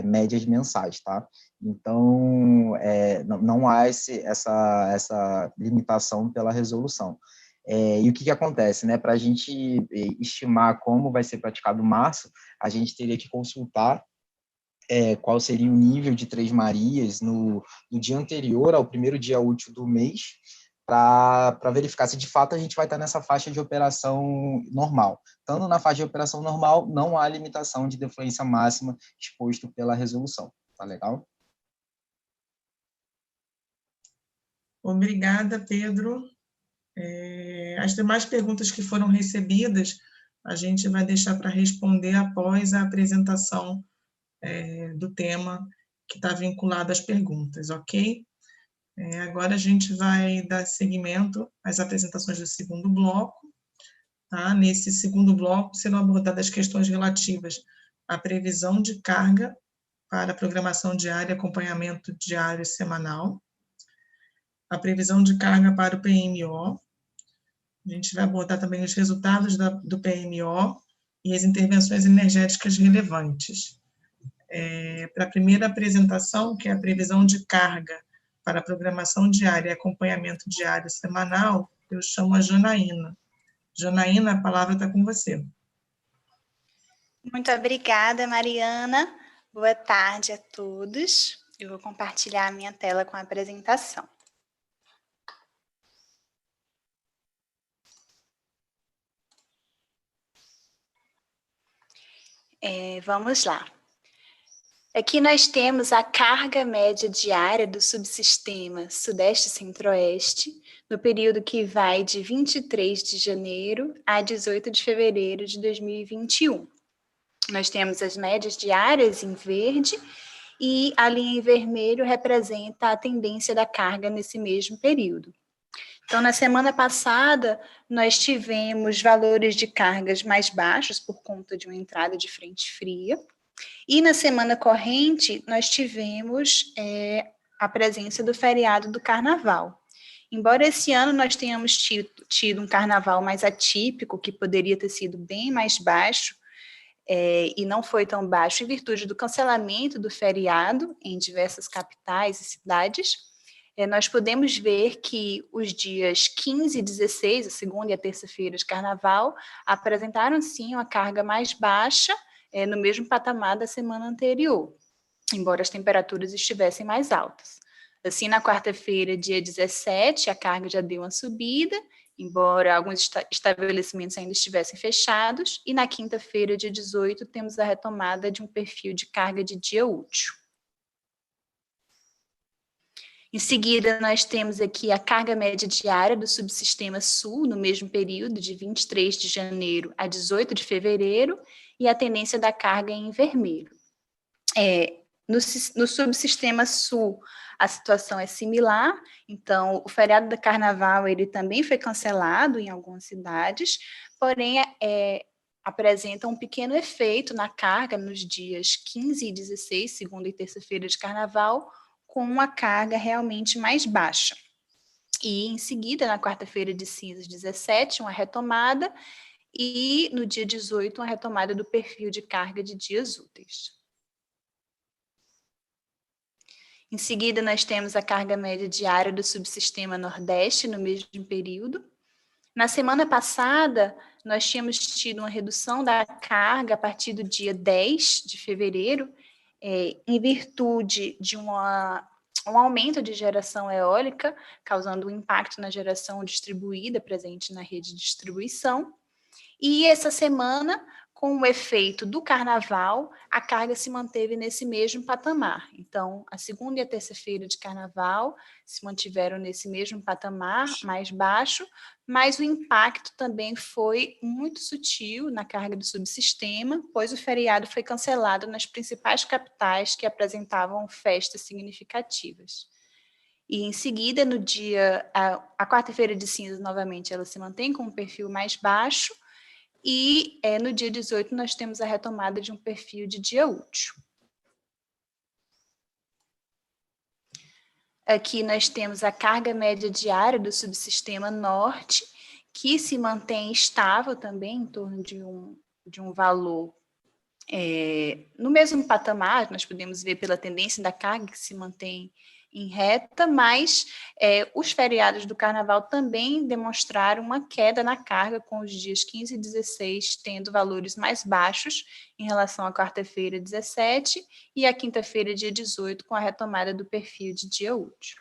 médias mensais, tá? Então, não há essa limitação pela resolução. E o que acontece, né? Para a gente estimar como vai ser praticado março, a gente teria que consultar qual seria o nível de Três Marias no dia anterior ao primeiro dia útil do mês, para verificar se de fato a gente vai estar nessa faixa de operação normal. Estando na faixa de operação normal, não há limitação de defluência máxima exposto pela resolução. Tá legal? Obrigada, Pedro. As demais perguntas que foram recebidas, a gente vai deixar para responder após a apresentação do tema que está vinculado às perguntas, ok? Agora a gente vai dar seguimento às apresentações do segundo bloco. Tá? Nesse segundo bloco serão abordadas questões relativas à previsão de carga para a programação diária e acompanhamento diário e semanal, a previsão de carga para o PMO. A gente vai abordar também os resultados do PMO e as intervenções energéticas relevantes. Para a primeira apresentação, que é a previsão de carga para a programação diária e acompanhamento diário semanal, eu chamo a Janaína. Janaína, a palavra está com você. Muito obrigada, Mariana. Boa tarde a todos. Eu vou compartilhar a minha tela com a apresentação. Vamos lá. Aqui nós temos a carga média diária do subsistema Sudeste Centro-Oeste, no período que vai de 23 de janeiro a 18 de fevereiro de 2021. Nós temos as médias diárias em verde e a linha em vermelho representa a tendência da carga nesse mesmo período. Então, na semana passada, nós tivemos valores de cargas mais baixos por conta de uma entrada de frente fria, E na semana corrente, nós tivemos a presença do feriado do Carnaval. Embora esse ano nós tenhamos tido um Carnaval mais atípico, que poderia ter sido bem mais baixo, e não foi tão baixo em virtude do cancelamento do feriado em diversas capitais e cidades, nós podemos ver que os dias 15 e 16, a segunda e a terça-feira de Carnaval, apresentaram sim uma carga mais baixa, no mesmo patamar da semana anterior, embora as temperaturas estivessem mais altas. Assim, na quarta-feira, dia 17, a carga já deu uma subida, embora alguns estabelecimentos ainda estivessem fechados, e na quinta-feira, dia 18, temos a retomada de um perfil de carga de dia útil. Em seguida, nós temos aqui a carga média diária do subsistema sul, no mesmo período, de 23 de janeiro a 18 de fevereiro, e a tendência da carga em vermelho. No subsistema sul, a situação é similar, então o feriado do Carnaval ele também foi cancelado em algumas cidades, porém apresenta um pequeno efeito na carga nos dias 15 e 16, segunda e terça-feira de Carnaval, com uma carga realmente mais baixa. E em seguida, na quarta-feira de cinzas 17, uma retomada, e no dia 18, uma retomada do perfil de carga de dias úteis. Em seguida, nós temos a carga média diária do subsistema Nordeste no mesmo período. Na semana passada, nós tínhamos tido uma redução da carga a partir do dia 10 de fevereiro, em virtude de um aumento de geração eólica, causando um impacto na geração distribuída presente na rede de distribuição. E essa semana, com o efeito do Carnaval, a carga se manteve nesse mesmo patamar. Então, a segunda e a terça-feira de Carnaval se mantiveram nesse mesmo patamar, mais baixo, mas o impacto também foi muito sutil na carga do subsistema, pois o feriado foi cancelado nas principais capitais que apresentavam festas significativas. E em seguida, no dia, a quarta-feira de cinzas, novamente, ela se mantém com um perfil mais baixo, e no dia 18 nós temos a retomada de um perfil de dia útil. Aqui nós temos a carga média diária do subsistema norte, que se mantém estável também, em torno de um valor no mesmo patamar. Nós podemos ver pela tendência da carga que se mantém em reta, mas os feriados do Carnaval também demonstraram uma queda na carga, com os dias 15 e 16 tendo valores mais baixos em relação à quarta-feira 17 e à quinta-feira, dia 18, com a retomada do perfil de dia útil.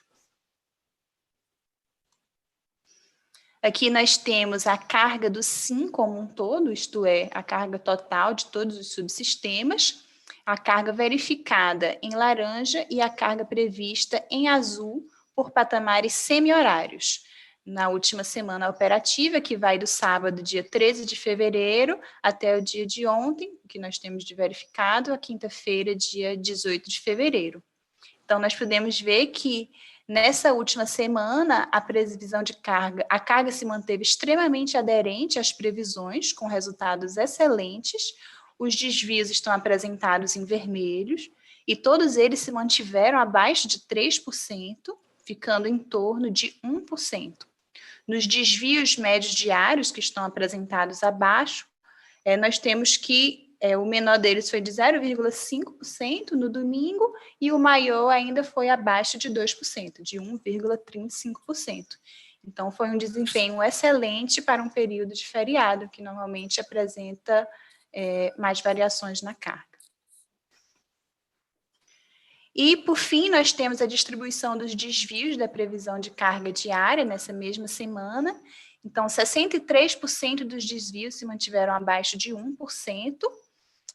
Aqui nós temos a carga do SIM como um todo, isto é, a carga total de todos os subsistemas, a carga verificada em laranja e a carga prevista em azul por patamares semi-horários. Na última semana operativa, que vai do sábado, dia 13 de fevereiro, até o dia de ontem, que nós temos de verificado, a quinta-feira, dia 18 de fevereiro. Então, nós podemos ver que nessa última semana, a previsão de carga, a carga se manteve extremamente aderente às previsões, com resultados excelentes. Os desvios estão apresentados em vermelhos, e todos eles se mantiveram abaixo de 3%, ficando em torno de 1%. Nos desvios médios diários, que estão apresentados abaixo, nós temos que o menor deles foi de 0,5% no domingo, e o maior ainda foi abaixo de 2%, de 1,35%. Então, foi um desempenho excelente para um período de feriado, que normalmente apresenta mais variações na carga. E, por fim, nós temos a distribuição dos desvios da previsão de carga diária nessa mesma semana. Então, 63% dos desvios se mantiveram abaixo de 1%,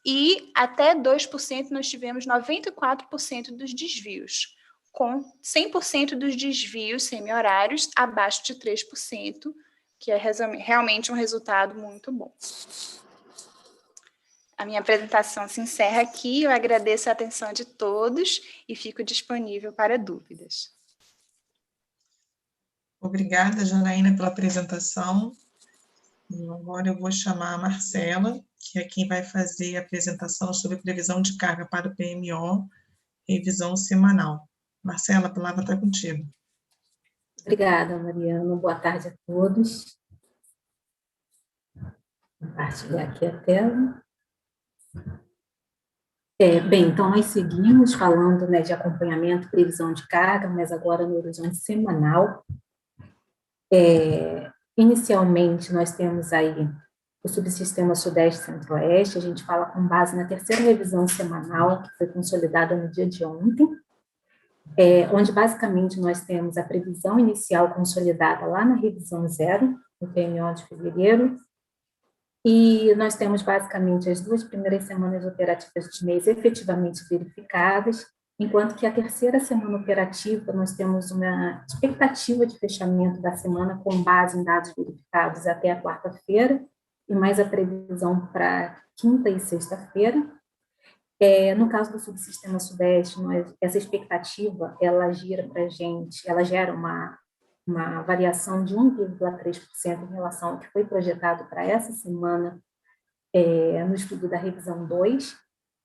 e até 2% nós tivemos 94% dos desvios, com 100% dos desvios semi-horários abaixo de 3%, que é realmente um resultado muito bom. A minha apresentação se encerra aqui, eu agradeço a atenção de todos e fico disponível para dúvidas. Obrigada, Janaína, pela apresentação. Agora eu vou chamar a Marcela, que é quem vai fazer a apresentação sobre previsão de carga para o PMO, revisão semanal. Marcela, a palavra está contigo. Obrigada, Mariana. Boa tarde a todos. Vou compartilhar aqui a tela. Bem, então nós seguimos falando, né, de acompanhamento, previsão de carga, mas agora no horizonte semanal. Inicialmente, nós temos aí o subsistema Sudeste Centro-Oeste, a gente fala com base na terceira revisão semanal, que foi consolidada no dia de ontem, onde basicamente nós temos a previsão inicial consolidada lá na revisão 0, no PMO de fevereiro, e nós temos basicamente as 2 primeiras semanas operativas de mês efetivamente verificadas, enquanto que a terceira semana operativa nós temos uma expectativa de fechamento da semana com base em dados verificados até a quarta-feira, e mais a previsão para quinta e sexta-feira. No caso do subsistema Sudeste, essa expectativa, ela gira para a gente, ela gera uma variação de 1,3% em relação ao que foi projetado para essa semana no estudo da revisão 2,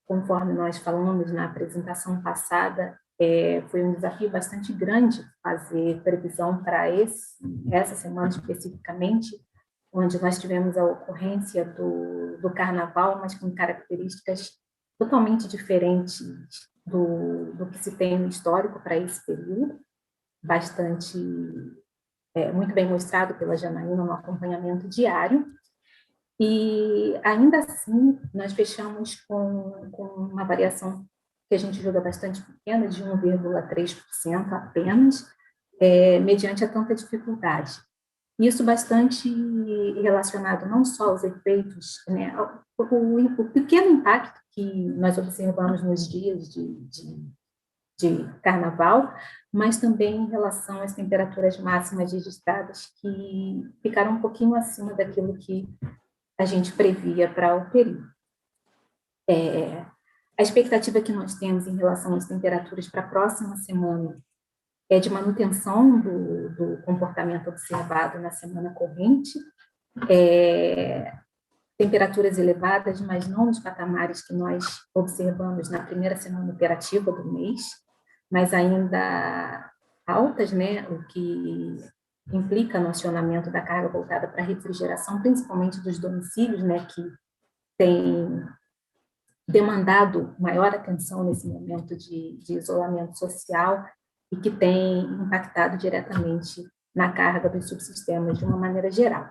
conforme nós falamos na apresentação passada, foi um desafio bastante grande fazer previsão para essa semana especificamente, onde nós tivemos a ocorrência do carnaval, mas com características totalmente diferentes do que se tem no histórico para esse período, bastante, muito bem mostrado pela Janaína no acompanhamento diário, e ainda assim nós fechamos com uma variação que a gente julga bastante pequena, de 1,3% apenas, mediante a tanta dificuldade. Isso bastante relacionado não só aos efeitos, né, o pequeno impacto que nós observamos nos dias de carnaval, mas também em relação às temperaturas máximas registradas, que ficaram um pouquinho acima daquilo que a gente previa para o período. A expectativa que nós temos em relação às temperaturas para a próxima semana é de manutenção do comportamento observado na semana corrente, temperaturas elevadas, mas não nos patamares que nós observamos na primeira semana operativa do mês, mas ainda altas, né, o que implica no acionamento da carga voltada para a refrigeração, principalmente dos domicílios, né, que tem demandado maior atenção nesse momento de isolamento social e que tem impactado diretamente na carga dos subsistemas de uma maneira geral.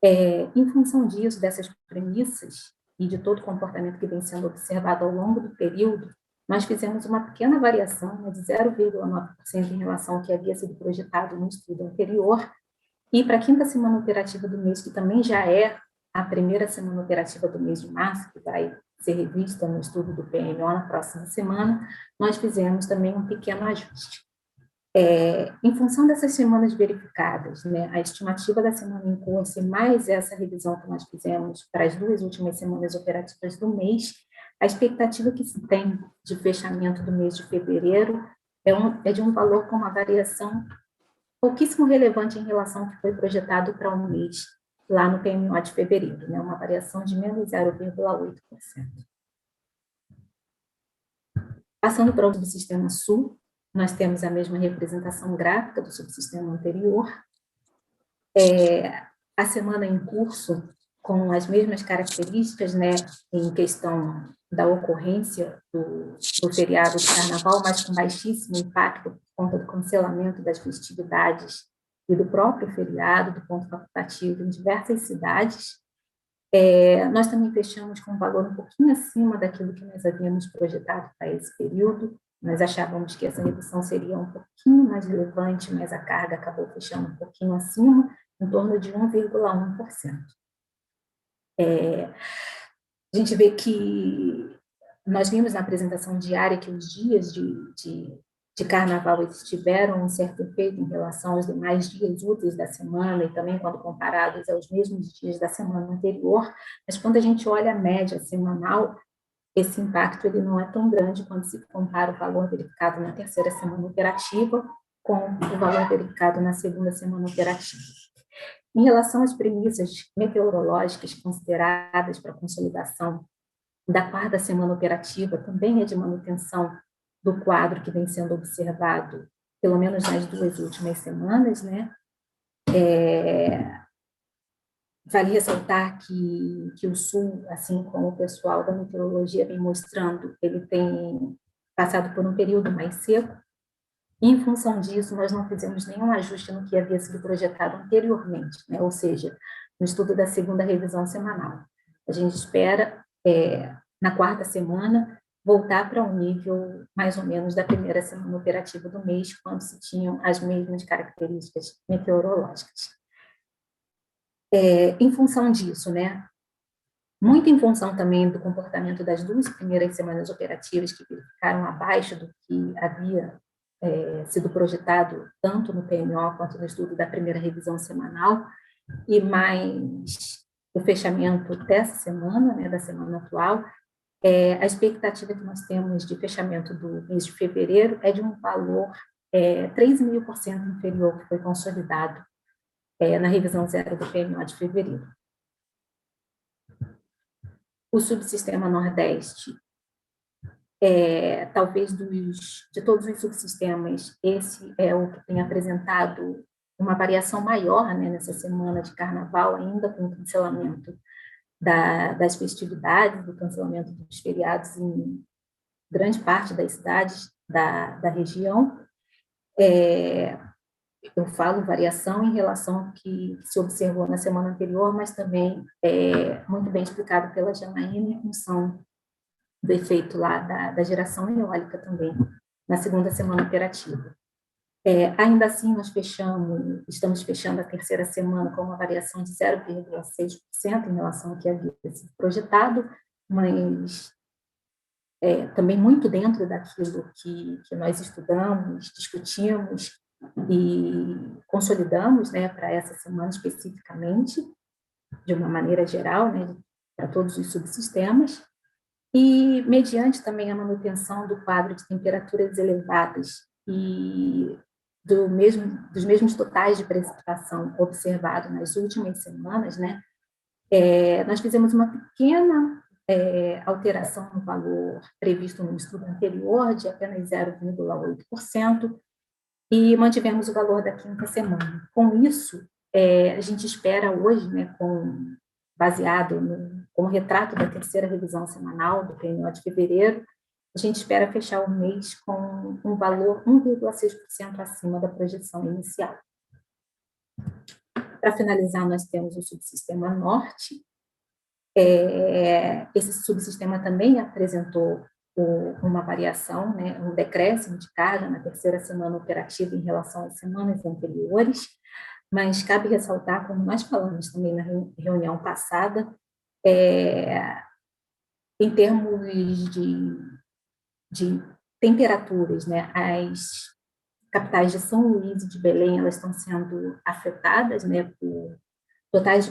Em função disso, dessas premissas e de todo o comportamento que vem sendo observado ao longo do período, nós fizemos uma pequena variação, né, de 0,9% em relação ao que havia sido projetado no estudo anterior, e para a quinta semana operativa do mês, que também já é a primeira semana operativa do mês de março, que vai ser revista no estudo do PMO na próxima semana, nós fizemos também um pequeno ajuste. Em função dessas semanas verificadas, né, a estimativa da semana em curso e mais essa revisão que nós fizemos para as 2 últimas semanas operativas do mês, a expectativa que se tem de fechamento do mês de fevereiro é de um valor com uma variação pouquíssimo relevante em relação ao que foi projetado para um mês lá no PMO de fevereiro, né, uma variação de menos 0,8%. Passando para o subsistema Sul, nós temos a mesma representação gráfica do subsistema anterior. A semana em curso, com as mesmas características, né, em questão da ocorrência do feriado de carnaval, mas com baixíssimo impacto por conta do cancelamento das festividades e do próprio feriado, do ponto facultativo, em diversas cidades. Nós também fechamos com um valor um pouquinho acima daquilo que nós havíamos projetado para esse período. Nós achávamos que essa redução seria um pouquinho mais relevante, mas a carga acabou fechando um pouquinho acima, em torno de 1,1%. A gente vê que nós vimos na apresentação diária que os dias de carnaval eles tiveram um certo efeito em relação aos demais dias úteis da semana e também quando comparados aos mesmos dias da semana anterior, mas quando a gente olha a média semanal, esse impacto ele não é tão grande quando se compara o valor verificado na terceira semana operativa com o valor verificado na segunda semana operativa. Em relação às premissas meteorológicas consideradas para a consolidação da quarta semana operativa, também é de manutenção do quadro que vem sendo observado, pelo menos nas 2 últimas semanas, né? Vale ressaltar que o Sul, assim como o pessoal da meteorologia vem mostrando, ele tem passado por um período mais seco. Em função disso, nós não fizemos nenhum ajuste no que havia sido projetado anteriormente, né? Ou seja, no estudo da segunda revisão semanal. A gente espera, na quarta semana, voltar para um nível mais ou menos da primeira semana operativa do mês, quando se tinham as mesmas características meteorológicas. Em função disso, né? Muito em função também do comportamento das 2 primeiras semanas operativas, que ficaram abaixo do que havia sido projetado tanto no PMO quanto no estudo da primeira revisão semanal, e mais o fechamento dessa semana, né, da semana atual, a expectativa que nós temos de fechamento do mês de fevereiro é de um valor 3,5% inferior que foi consolidado na revisão zero do PMO de fevereiro. O subsistema Nordeste, talvez de todos os subsistemas, esse é o que tem apresentado uma variação maior, né, nessa semana de carnaval, ainda com o cancelamento das festividades, do cancelamento dos feriados em grande parte das cidades da região. Eu falo variação em relação ao que se observou na semana anterior, mas também muito bem explicado pela Janaína em função do efeito lá da geração eólica também, na segunda semana operativa. Ainda assim, nós estamos fechando a terceira semana com uma variação de 0,6% em relação ao que havia sido projetado, mas também muito dentro daquilo que nós estudamos, discutimos e consolidamos, né, para essa semana especificamente, de uma maneira geral, né, para todos os subsistemas, e mediante também a manutenção do quadro de temperaturas elevadas e dos mesmos totais de precipitação observado nas últimas semanas, né, nós fizemos uma pequena alteração no valor previsto no estudo anterior, de apenas 0,8%, e mantivemos o valor da quinta semana. Com isso, a gente espera hoje, né, baseado com o retrato da terceira revisão semanal do PMO de fevereiro, a gente espera fechar o mês com um valor 1,6% acima da projeção inicial. Para finalizar, nós temos o subsistema Norte. Esse subsistema também apresentou uma variação, né, um decréscimo de carga na terceira semana operativa em relação às semanas anteriores, mas cabe ressaltar, como nós falamos também na reunião passada, em termos de temperaturas, né, as capitais de São Luís e de Belém, elas estão sendo afetadas, né, por totais de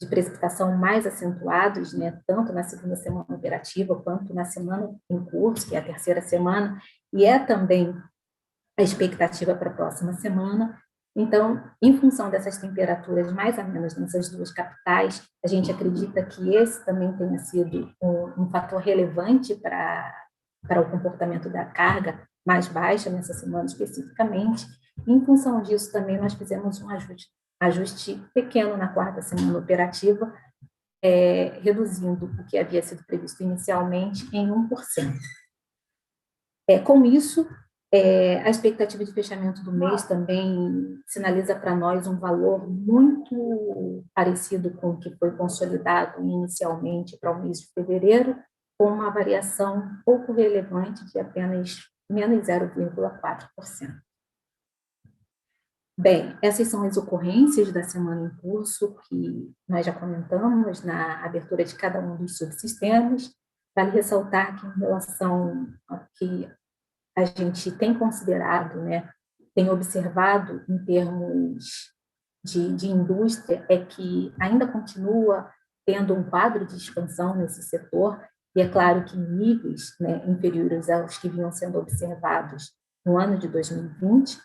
precipitação mais acentuados, né, tanto na segunda semana operativa quanto na semana em curso, que é a terceira semana, e também a expectativa para a próxima semana. Então, em função dessas temperaturas mais amenas nessas 2 capitais, a gente acredita que esse também tenha sido um fator relevante para o comportamento da carga mais baixa nessa semana especificamente. Em função disso, também nós fizemos um ajuste pequeno na quarta semana operativa, reduzindo o que havia sido previsto inicialmente em 1%. Com isso, a expectativa de fechamento do mês também sinaliza para nós um valor muito parecido com o que foi consolidado inicialmente para o mês de fevereiro, com uma variação pouco relevante de apenas menos 0,4%. Bem, essas são as ocorrências da semana em curso que nós já comentamos na abertura de cada um dos subsistemas. Vale ressaltar que, em relação ao que a gente tem considerado, né, tem observado em termos de indústria, é que ainda continua tendo um quadro de expansão nesse setor, e é claro que em níveis, né, inferiores aos que vinham sendo observados no ano de 2020,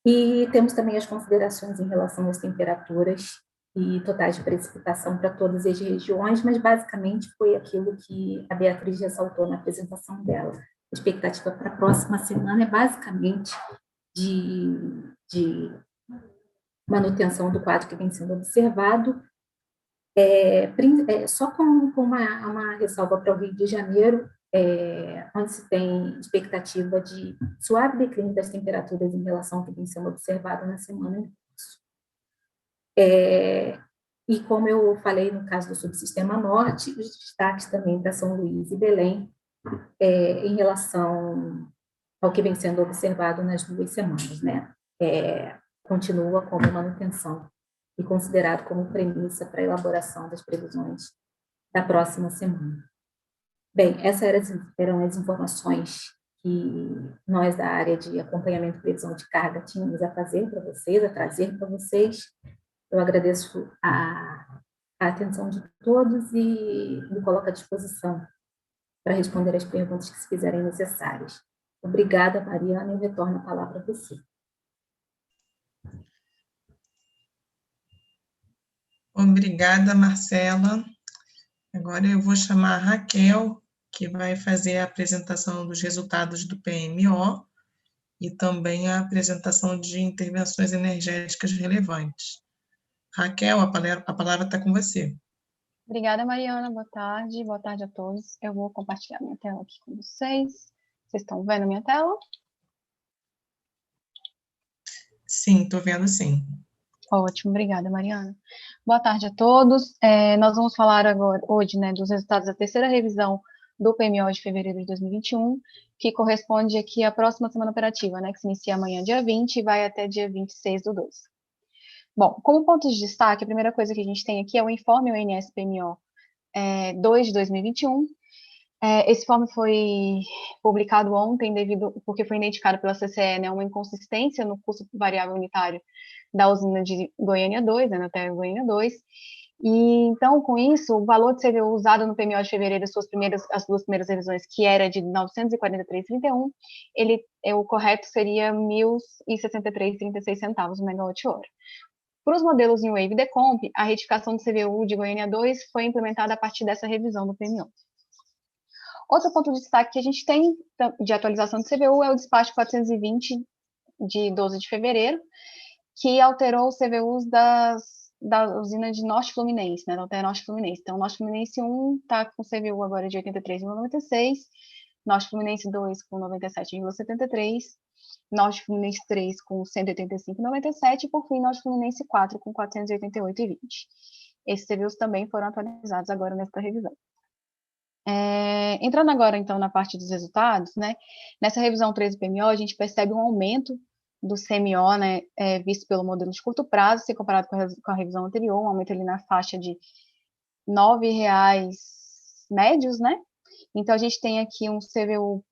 E temos também as considerações em relação às temperaturas e totais de precipitação para todas as regiões, mas basicamente foi aquilo que a Beatriz ressaltou na apresentação dela. A expectativa para a próxima semana é basicamente de manutenção do quadro que vem sendo observado, só com uma ressalva para o Rio de Janeiro, onde se tem expectativa de suave declínio das temperaturas em relação ao que vem sendo observado na semana em curso. E como eu falei no caso do subsistema norte, os destaques também para São Luís e Belém, em relação ao que vem sendo observado nas 2 semanas, né? Continua como manutenção e considerado como premissa para a elaboração das previsões da próxima semana. Bem, essas eram as informações que nós da área de acompanhamento e previsão de carga tínhamos a fazer para vocês, a trazer para vocês. Eu agradeço a atenção de todos e me coloco à disposição para responder as perguntas que se fizerem necessárias. Obrigada, Mariana, e retorno a palavra a você. Obrigada, Marcela. Agora eu vou chamar a Raquel, que vai fazer a apresentação dos resultados do PMO e também a apresentação de intervenções energéticas relevantes. Raquel, a palavra está com você. Obrigada, Mariana. Boa tarde a todos. Eu vou compartilhar minha tela aqui com vocês. Vocês estão vendo a minha tela? Sim, estou vendo sim. Ótimo, obrigada, Mariana. Boa tarde a todos. Nós vamos falar hoje, né, dos resultados da terceira revisão do PMO de fevereiro de 2021, que corresponde aqui à próxima semana operativa, né, que se inicia amanhã, dia 20, e vai até dia 26 do 12. Bom, como pontos de destaque, a primeira coisa que a gente tem aqui é o informe ONS PMO 2 de 2021. Esse informe foi publicado ontem porque foi identificado pela CCE, né, uma inconsistência no custo variável unitário da usina de Goiânia 2, né, na terra Goiânia 2, e então, com isso, o valor de CVU usado no PMO de fevereiro, as 2 primeiras revisões, que era de 943,31, o correto seria 1.063,36 centavos o megawatt-hora. Para os modelos em Wave Decomp, a retificação do CVU de Goiânia 2 foi implementada a partir dessa revisão do PMO. Outro ponto de destaque que a gente tem de atualização do CVU é o despacho 420 de 12 de fevereiro, que alterou os CVUs da usina de Norte Fluminense, né, da UTE Norte Fluminense. Então, Norte Fluminense 1 está com CVU agora de 83,96, Norte Fluminense 2 com 97,73, Norte Fluminense 3 com 185,97 e, por fim, Norte Fluminense 4 com 488,20. Esses CVUs também foram atualizados agora nesta revisão. Entrando agora, então, na parte dos resultados, né, nessa revisão 3 do PMO, a gente percebe um aumento do CMO, né, visto pelo modelo de curto prazo, se comparado com a revisão anterior, um aumento ali na faixa de R$ 9,00 médios, né? Então, a gente tem aqui um CVU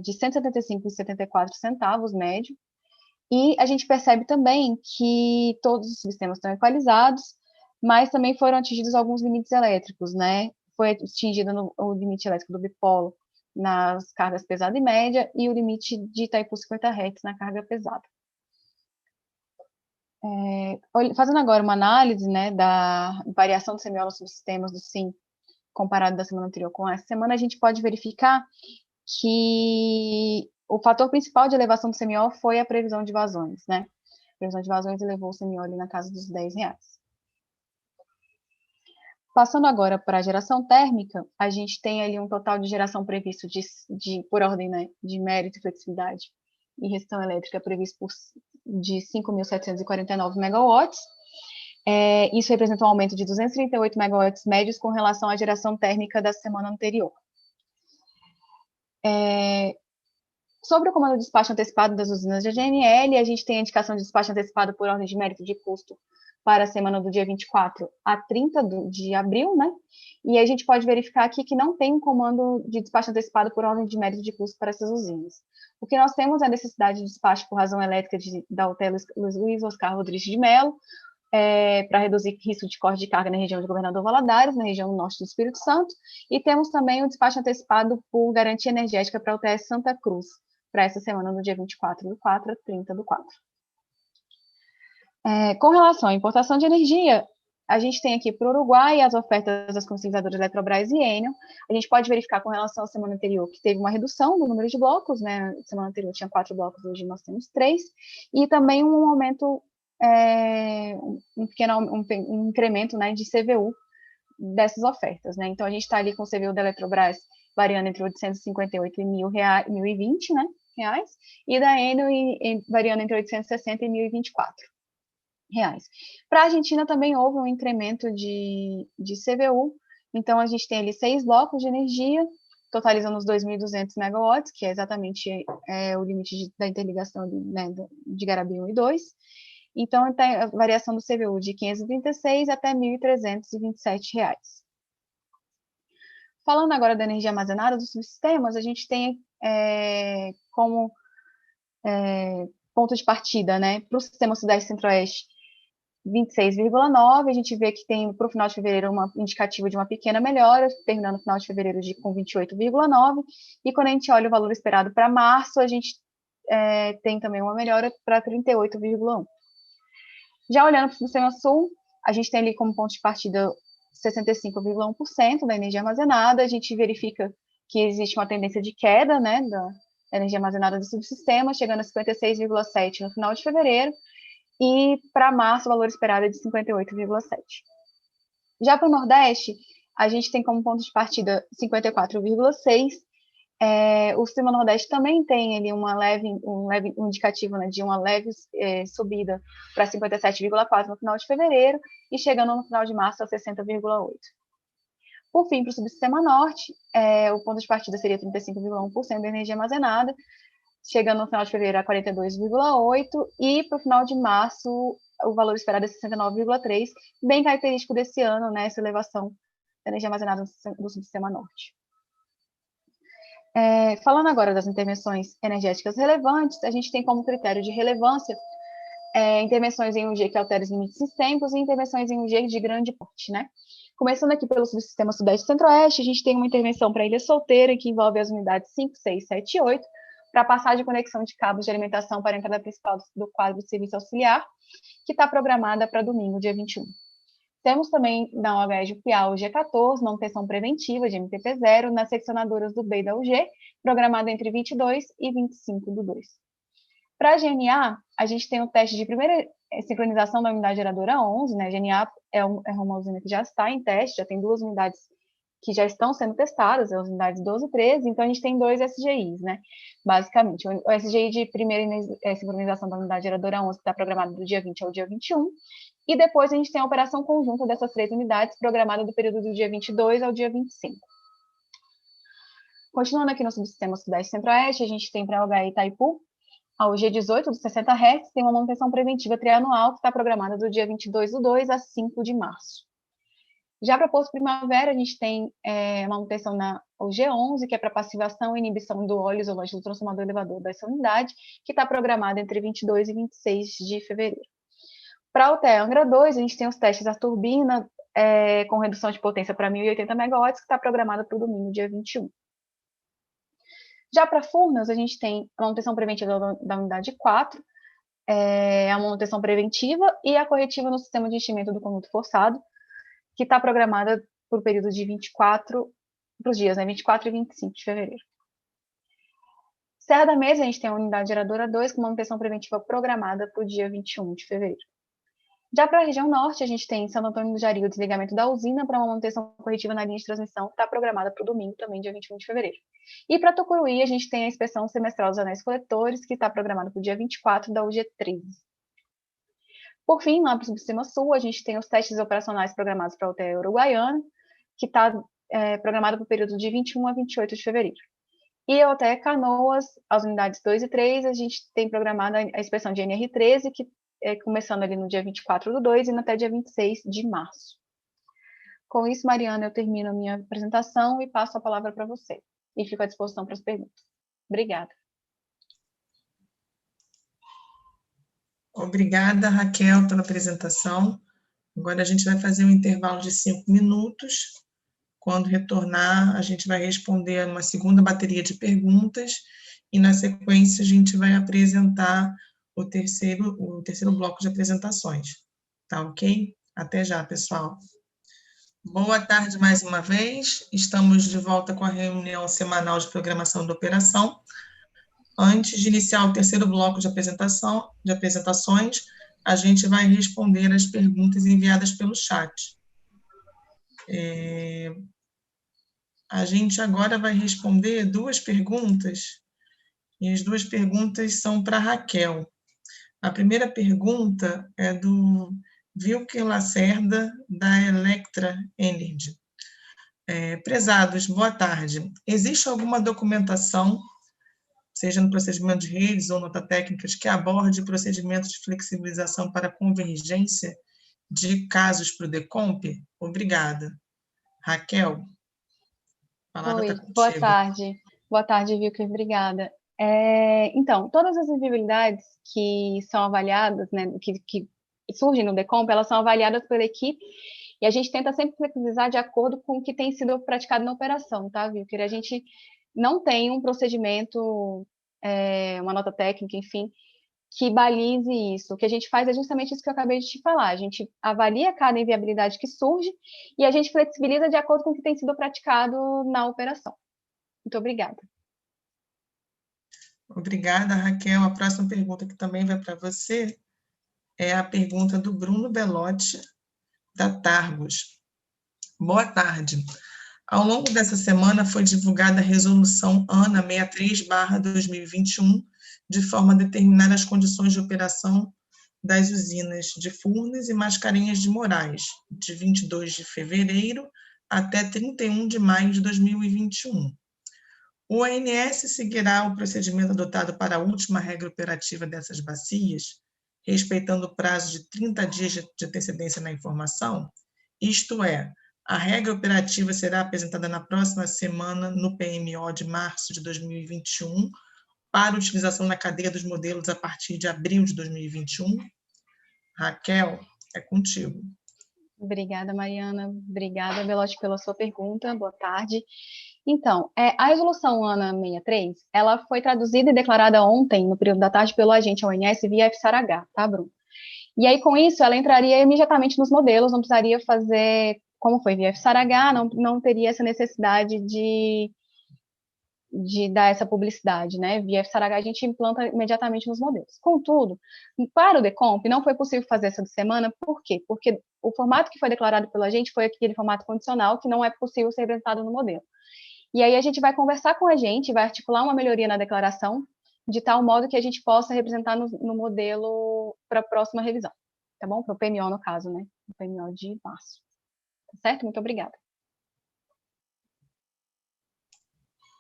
de 175,74 centavos médio, e a gente percebe também que todos os sistemas estão equalizados, mas também foram atingidos alguns limites elétricos, né? Foi atingido o limite elétrico do bipolo nas cargas pesada e média e o limite de Itaipu 50 Hz na carga pesada. Fazendo agora uma análise, né, da variação do CMO nos subsistemas do SIM comparado da semana anterior com essa semana, a gente pode verificar que o fator principal de elevação do CMO foi a previsão de vazões, né? A previsão de vazões elevou o CMO ali na casa dos R$10. Passando agora para a geração térmica, a gente tem ali um total de geração previsto por ordem, né, de mérito e flexibilidade e restrição elétrica previsto de 5.749 megawatts. Isso representa um aumento de 238 megawatts médios com relação à geração térmica da semana anterior. Sobre o comando de despacho antecipado das usinas de GNL, a gente tem a indicação de despacho antecipado por ordem de mérito de custo para a semana do dia 24 a 30 de abril, né? E a gente pode verificar aqui que não tem um comando de despacho antecipado por ordem de mérito de custo para essas usinas. O que nós temos é a necessidade de despacho por razão elétrica da UTE Luiz Oscar Rodrigues de Mello, para reduzir risco de corte de carga na região de Governador Valadares, na região norte do Espírito Santo, e temos também o despacho antecipado por garantia energética para a UTS Santa Cruz, para essa semana, no dia 24 do 4 a 30 do 4. Com relação à importação de energia, a gente tem aqui para o Uruguai as ofertas das comercializadoras Eletrobras e Enel. A gente pode verificar com relação à semana anterior que teve uma redução do número de blocos, né? Semana anterior tinha 4 blocos, hoje nós temos 3. E também um aumento, um incremento, né, de CVU dessas ofertas, né? Então, a gente está ali com o CVU da Eletrobras variando entre 858 e 1.020, né, reais, e da Enel variando entre 860 e 1.024. Reais. Para a Argentina também houve um incremento de CVU, então a gente tem ali 6 blocos de energia, totalizando os 2.200 megawatts, que é exatamente o limite da interligação de Garabi 1 e 2. Então, tem a variação do CVU de 536 até 1.327 reais. Falando agora da energia armazenada dos subsistemas, a gente tem como ponto de partida, né, para o sistema Sudeste Centro-Oeste, 26,9, a gente vê que tem para o final de fevereiro uma indicativa de uma pequena melhora, terminando no final de fevereiro com 28,9, e quando a gente olha o valor esperado para março, a gente tem também uma melhora para 38,1. Já olhando para o Sistema Sul, a gente tem ali como ponto de partida 65,1% da energia armazenada, a gente verifica que existe uma tendência de queda, né, da energia armazenada do subsistema, chegando a 56,7 no final de fevereiro, e para março o valor esperado é de 58,7. Já para o Nordeste, a gente tem como ponto de partida 54,6. O Sistema Nordeste também tem ali um leve indicativo, né, de uma leve subida para 57,4 no final de fevereiro e chegando no final de março a 60,8. Por fim, para o Subsistema Norte, o ponto de partida seria 35,1% da energia armazenada, chegando no final de fevereiro a 42,8%, e para o final de março, o valor esperado é 69,3%, bem característico desse ano, né, essa elevação da energia armazenada do Subsistema Norte. Falando agora das intervenções energéticas relevantes, a gente tem como critério de relevância intervenções em UG que alteram os limites sistêmicos e intervenções em UG de grande porte, né? Começando aqui pelo subsistema Sudeste e Centro-Oeste, a gente tem uma intervenção para Ilha Solteira, que envolve as unidades 5, 6, 7 e 8, para passagem de conexão de cabos de alimentação para a entrada principal do quadro de serviço auxiliar, que está programada para domingo, dia 21. Temos também na OHE de Piau o G14, manutenção preventiva de MTP0, nas seccionadoras do B da UG, programada entre 22 e 25 do 2. Para a GNA, a gente tem o teste de primeira sincronização da unidade geradora 11, né? A GNA é uma usina que já está em teste, já tem 2 unidades que já estão sendo testadas, as unidades 12 e 13, então a gente tem 2 SGIs, né? Basicamente, o SGI de primeira sincronização da unidade geradora 11, que está programado do dia 20 ao dia 21, e depois a gente tem a operação conjunta dessas 3 unidades, programada do período do dia 22 ao dia 25. Continuando aqui no subsistema Sudeste e Centro-Oeste, a gente tem para a OHE Itaipu, a UG18 dos 60 Hz, tem uma manutenção preventiva trianual que está programada do dia 22 do 2 a 5 de março. Já para Poço Primavera, a gente tem manutenção na UG11, que é para passivação e inibição do óleo isolante do transformador elevador dessa unidade, que está programada entre 22 e 26 de fevereiro. Para o TE Angra 2, a gente tem os testes da turbina com redução de potência para 1.080 MW, que está programada para o domingo, dia 21. Já para Furnas, a gente tem a manutenção preventiva da unidade 4, a manutenção preventiva e a corretiva no sistema de enchimento do conduto forçado, que está programada por período de 24, para os dias, né, 24 e 25 de fevereiro. Serra da Mesa, a gente tem a unidade geradora 2 com manutenção preventiva programada para o dia 21 de fevereiro. Já para a região norte, a gente tem em Santo Antônio do Jari o desligamento da usina para uma manutenção corretiva na linha de transmissão, que está programada para o domingo, também dia 21 de fevereiro. E para Tucuruí, a gente tem a inspeção semestral dos anéis coletores, que está programada para o dia 24 da UG13. Por fim, lá para o Subsistema Sul, a gente tem os testes operacionais programados para a UTE Uruguaiana, que está programado para o período de 21 a 28 de fevereiro. E a UTE Canoas, as unidades 2 e 3, a gente tem programada a inspeção de NR13, que começando ali no dia 24 do 2 e até dia 26 de março. Com isso, Mariana, eu termino a minha apresentação e passo a palavra para você. E fico à disposição para as perguntas. Obrigada. Obrigada, Raquel, pela apresentação. Agora a gente vai fazer um intervalo de 5 minutos. Quando retornar, a gente vai responder uma segunda bateria de perguntas e, na sequência, a gente vai apresentar o terceiro bloco de apresentações. Tá ok? Até já, pessoal. Boa tarde mais uma vez. Estamos de volta com a reunião semanal de programação da operação. Antes de iniciar o terceiro bloco de apresentações, a gente vai responder as perguntas enviadas pelo chat. A gente agora vai responder duas perguntas, e as duas perguntas são para a Raquel. A primeira pergunta é do Wilker Lacerda, da Electra Energy. Prezados, boa tarde. Existe alguma documentação, seja no procedimento de redes ou nota técnicas, que aborde procedimentos de flexibilização para convergência de casos para o DECOMP? Obrigada. Raquel, a palavra está contigo. Boa tarde. Boa tarde, Wilker, obrigada. Então, todas as visibilidades que são avaliadas, né, que surgem no DECOMP, elas são avaliadas pela equipe e a gente tenta sempre flexibilizar de acordo com o que tem sido praticado na operação, tá, Wilker? A gente não tem um procedimento, uma nota técnica, enfim, que balize isso. O que a gente faz é justamente isso que eu acabei de te falar. A gente avalia cada inviabilidade que surge e a gente flexibiliza de acordo com o que tem sido praticado na operação. Muito obrigada. Obrigada, Raquel. A próxima pergunta que também vai para você é a pergunta do Bruno Belotti, da Targos. Boa tarde. Ao longo dessa semana foi divulgada a resolução ANA 63/2021, de forma a determinar as condições de operação das usinas de Furnas e Mascarenhas de Moraes, de 22 de fevereiro até 31 de maio de 2021. O ONS seguirá o procedimento adotado para a última regra operativa dessas bacias, respeitando o prazo de 30 dias de antecedência na informação, isto é, a regra operativa será apresentada na próxima semana no PMO de março de 2021, para utilização na cadeia dos modelos a partir de abril de 2021. Raquel, é contigo. Obrigada, Mariana. Obrigada, Belotti, pela sua pergunta. Boa tarde. Então, a resolução ANA 63, ela foi traduzida e declarada ontem, no período da tarde, pelo agente ONS via FSARH, tá, Bruno? E aí, com isso, ela entraria imediatamente nos modelos, não precisaria fazer, como foi via FSARH, não teria essa necessidade de dar essa publicidade, né? Via FSARH a gente implanta imediatamente nos modelos. Contudo, para o DECOMP não foi possível fazer essa semana, por quê? Porque o formato que foi declarado pela gente foi aquele formato condicional que não é possível ser representado no modelo. E aí a gente vai conversar com a gente, vai articular uma melhoria na declaração, de tal modo que a gente possa representar no modelo para a próxima revisão, tá bom? Para o PMO, no caso, né? O PMO de março. Tá certo? Muito obrigada.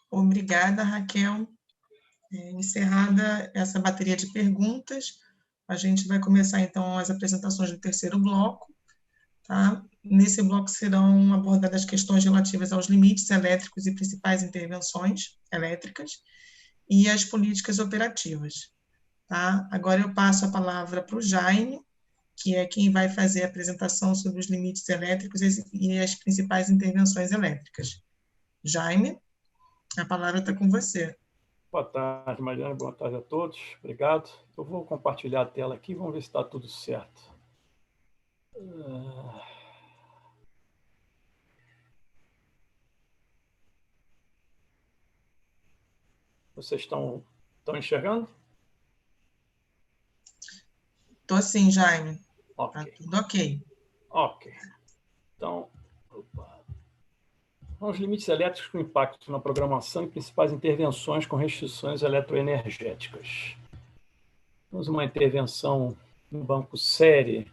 Obrigada, Raquel. Encerrada essa bateria de perguntas, a gente vai começar, então, as apresentações do terceiro bloco. Tá? Nesse bloco serão abordadas questões relativas aos limites elétricos e principais intervenções elétricas e as políticas operativas. Tá? Agora eu passo a palavra para o Jaime, que é quem vai fazer a apresentação sobre os limites elétricos e as principais intervenções elétricas. Jaime, a palavra está com você. Boa tarde, Mariana. Boa tarde a todos. Obrigado. Eu vou compartilhar a tela aqui, vamos ver se está tudo certo. Vocês estão enxergando? Estou sim, Jaime. Ok. Tá tudo ok. Ok. Então, os limites elétricos com impacto na programação e principais intervenções com restrições eletroenergéticas. Temos uma intervenção no banco série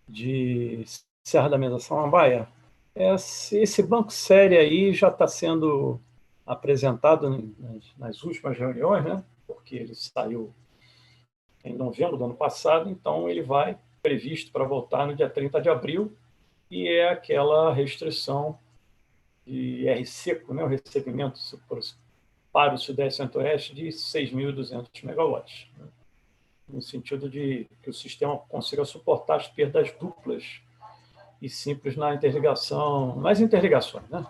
de Serra da Mesa Samambaia. Esse banco série aí já está sendo apresentado nas últimas reuniões, né? Porque ele saiu em novembro do ano passado, então ele vai previsto para voltar no dia 30 de abril, e é aquela restrição de R seco, né? O recebimento para o Sudeste e Centro-Oeste de 6.200 megawatts, né? No sentido de que o sistema consiga suportar as perdas duplas e simples nas interligações, né?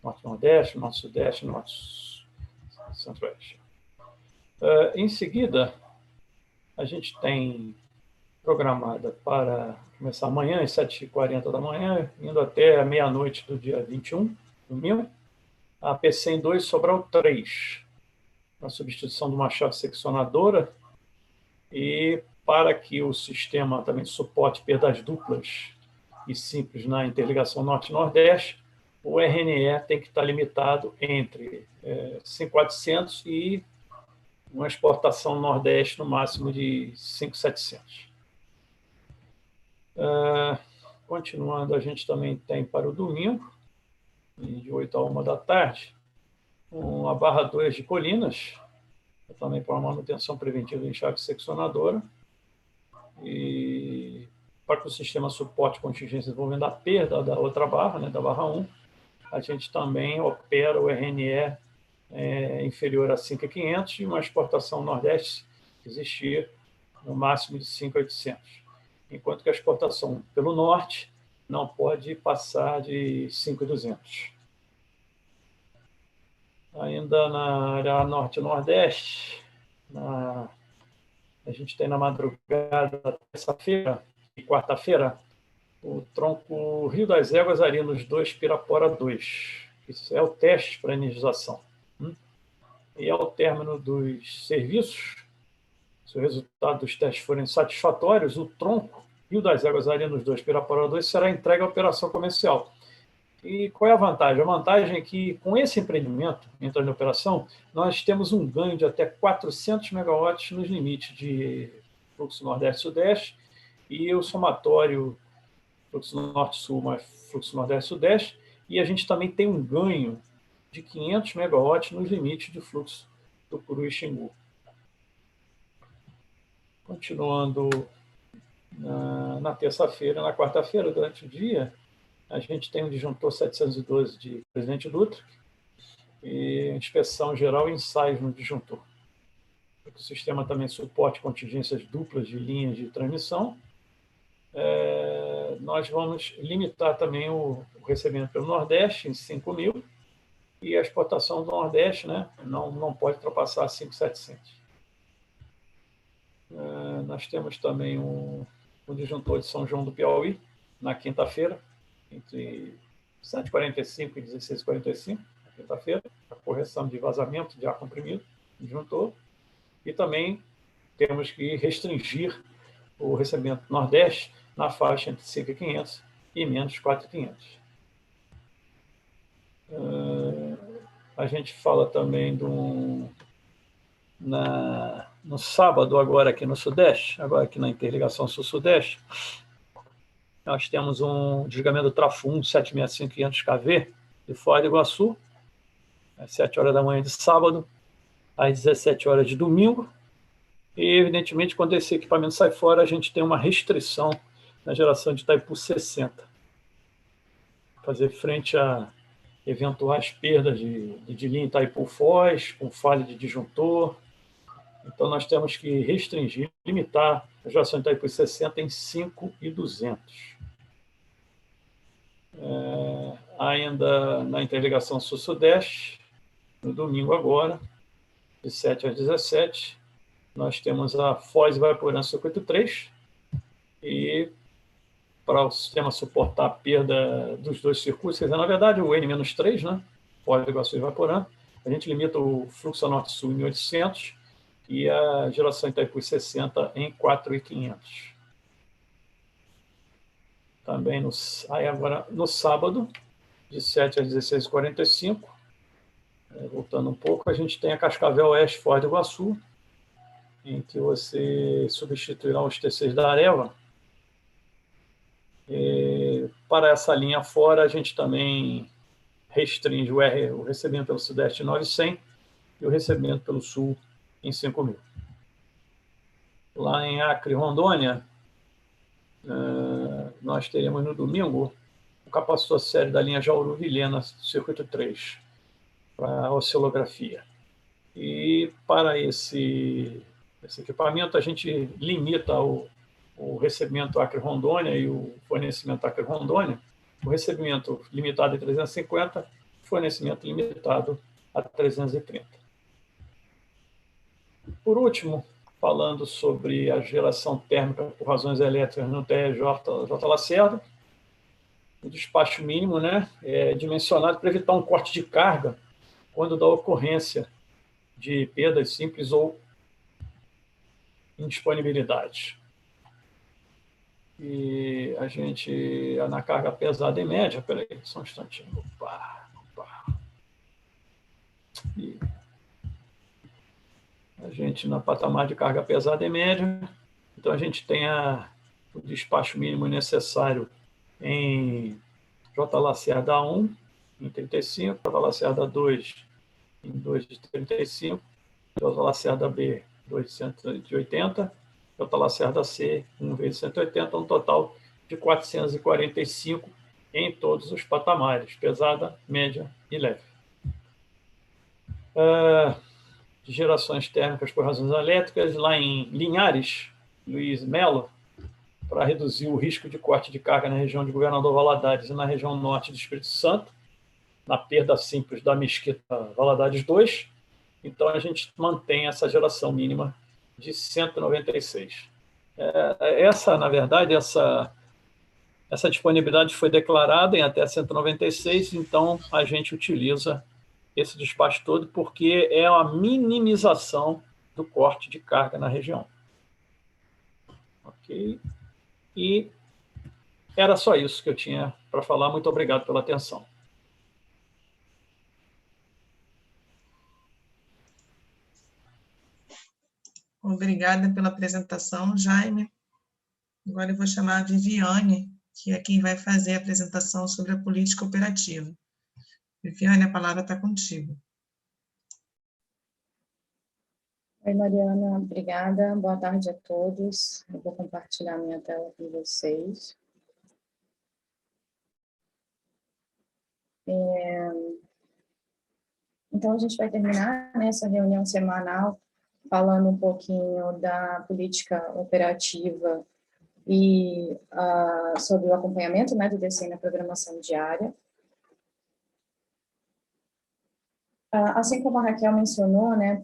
Norte-Nordeste, Norte-Sudeste, Norte-Centro-Oeste. Em seguida, A gente tem programada para começar amanhã, às 7h40 da manhã, indo até a meia-noite do dia 21, domingo, a PCM 2 Sobral 3, a substituição de uma chave seccionadora, e para que o sistema também suporte perdas duplas e simples na interligação Norte-Nordeste, o RNE tem que estar limitado entre 5.400 e uma exportação Nordeste no máximo de 5.700. Continuando, a gente também tem para o domingo, de 8 a 1 da tarde, a barra 2 de Colinas, também para uma manutenção preventiva em chave seccionadora, e para que o sistema suporte contingência envolvendo a perda da outra barra, né, da barra 1, a gente também opera o RNE inferior a 5.500 e uma exportação Nordeste existir no máximo de 5.800, enquanto que a exportação pelo Norte não pode passar de 5.200. Ainda na área Norte e Nordeste, a gente tem na madrugada da terça-feira e quarta-feira o tronco Rio das Éguas, Arinos 2, Pirapora 2. Isso é o teste para energização. E ao término dos serviços, se o resultado dos testes forem satisfatórios, o tronco Rio das Éguas, Arinos 2, Pirapora 2 será entregue à operação comercial. E qual é a vantagem? A vantagem é que, com esse empreendimento entrando em operação, nós temos um ganho de até 400 megawatts nos limites de fluxo Nordeste-Sudeste, e o somatório fluxo Norte-Sul mais fluxo Nordeste-Sudeste, e a gente também tem um ganho de 500 megawatts nos limites de fluxo do Tucuru e Xingu. Continuando na terça-feira, na quarta-feira, durante o dia, a gente tem um disjuntor 712 de Presidente Dutra e inspeção geral e ensaios no disjuntor. O sistema também suporte contingências duplas de linhas de transmissão. Nós vamos limitar também o recebimento pelo Nordeste em 5.000 e a exportação do Nordeste, né, não pode ultrapassar 5.700. Nós temos também o disjuntor de São João do Piauí, na quinta-feira, entre 7h45 e 16h45, na quinta-feira, a correção de vazamento de ar comprimido, disjuntor, e também temos que restringir o recebimento do Nordeste na faixa entre 5.500 e menos 4.500. A gente fala também no sábado, agora aqui no Sudeste, agora aqui na interligação Sul-Sudeste, nós temos um desligamento do Trafo 1 765-500 kV de Foz do Iguaçu, às 7 horas da manhã de sábado, às 17 horas de domingo, e, evidentemente, quando esse equipamento sai fora, a gente tem uma restrição na geração de Itaipu 60, fazer frente a eventuais perdas de linha Itaipu-Foz, com falha de disjuntor. Então, nós temos que restringir, limitar a geração de Itaipu 60 em 5.200. Ainda na interligação Sul-Sudeste, no domingo agora, de 7 às 17, nós temos a Foz e Vaiporã circuito 3, e para o sistema suportar a perda dos dois circuitos, quer dizer, na verdade, o N-3, né? Foz do Iguaçu e Vaiporã, a gente limita o fluxo Norte-Sul em 1.800 e a geração Itaipu 60 em 4.500. Também agora no sábado, de 7 às 16h45, voltando um pouco, a gente tem a Cascavel Oeste Foz do Iguaçu, em que você substituirá os T6 da Areva. E para essa linha fora, a gente também restringe o recebimento pelo Sudeste em 9.100 e o recebimento pelo Sul em 5.000. Lá em Acre, Rondônia, nós teremos no domingo o capacitor série da linha Jauru-Vilhena, circuito 3, para oscilografia. E para esse equipamento, a gente limita o recebimento Acre-Rondônia e o fornecimento Acre-Rondônia, o recebimento limitado a 350, fornecimento limitado a 330. Por último, falando sobre a geração térmica por razões elétricas no TRJ J. Lacerda. O despacho mínimo, né, é dimensionado para evitar um corte de carga quando da ocorrência de perdas simples ou indisponibilidade. E a gente, na carga pesada em média, peraí, só um instantinho. Opa. E a gente, no patamar de carga pesada em média, então a gente tem o despacho mínimo necessário em J. Lacerda 1, em 35, J. Lacerda 2, em 2 de 35, J. Lacerda B, 2 de 180, J. Lacerda C, 1 vezes 180, um total de 445 em todos os patamares, pesada, média e leve. De gerações térmicas por razões elétricas, lá em Linhares, Luiz Melo, para reduzir o risco de corte de carga na região de Governador Valadares e na região norte do Espírito Santo, na perda simples da Mesquita Valadares 2. Então, a gente mantém essa geração mínima de 196. Na verdade, essa disponibilidade foi declarada em até 196, então a gente utiliza esse despacho todo porque é a minimização do corte de carga na região. Ok? E era só isso que eu tinha para falar. Muito obrigado pela atenção. Obrigada pela apresentação, Jaime. Agora eu vou chamar a Viviane, que é quem vai fazer a apresentação sobre a política operativa. Viviane, a palavra está contigo. Oi, Mariana, obrigada. Boa tarde a todos. Eu vou compartilhar minha tela com vocês. Então, a gente vai terminar nessa reunião semanal falando um pouquinho da política operativa e sobre o acompanhamento, né, do DCEM na programação diária. Assim como a Raquel mencionou, né,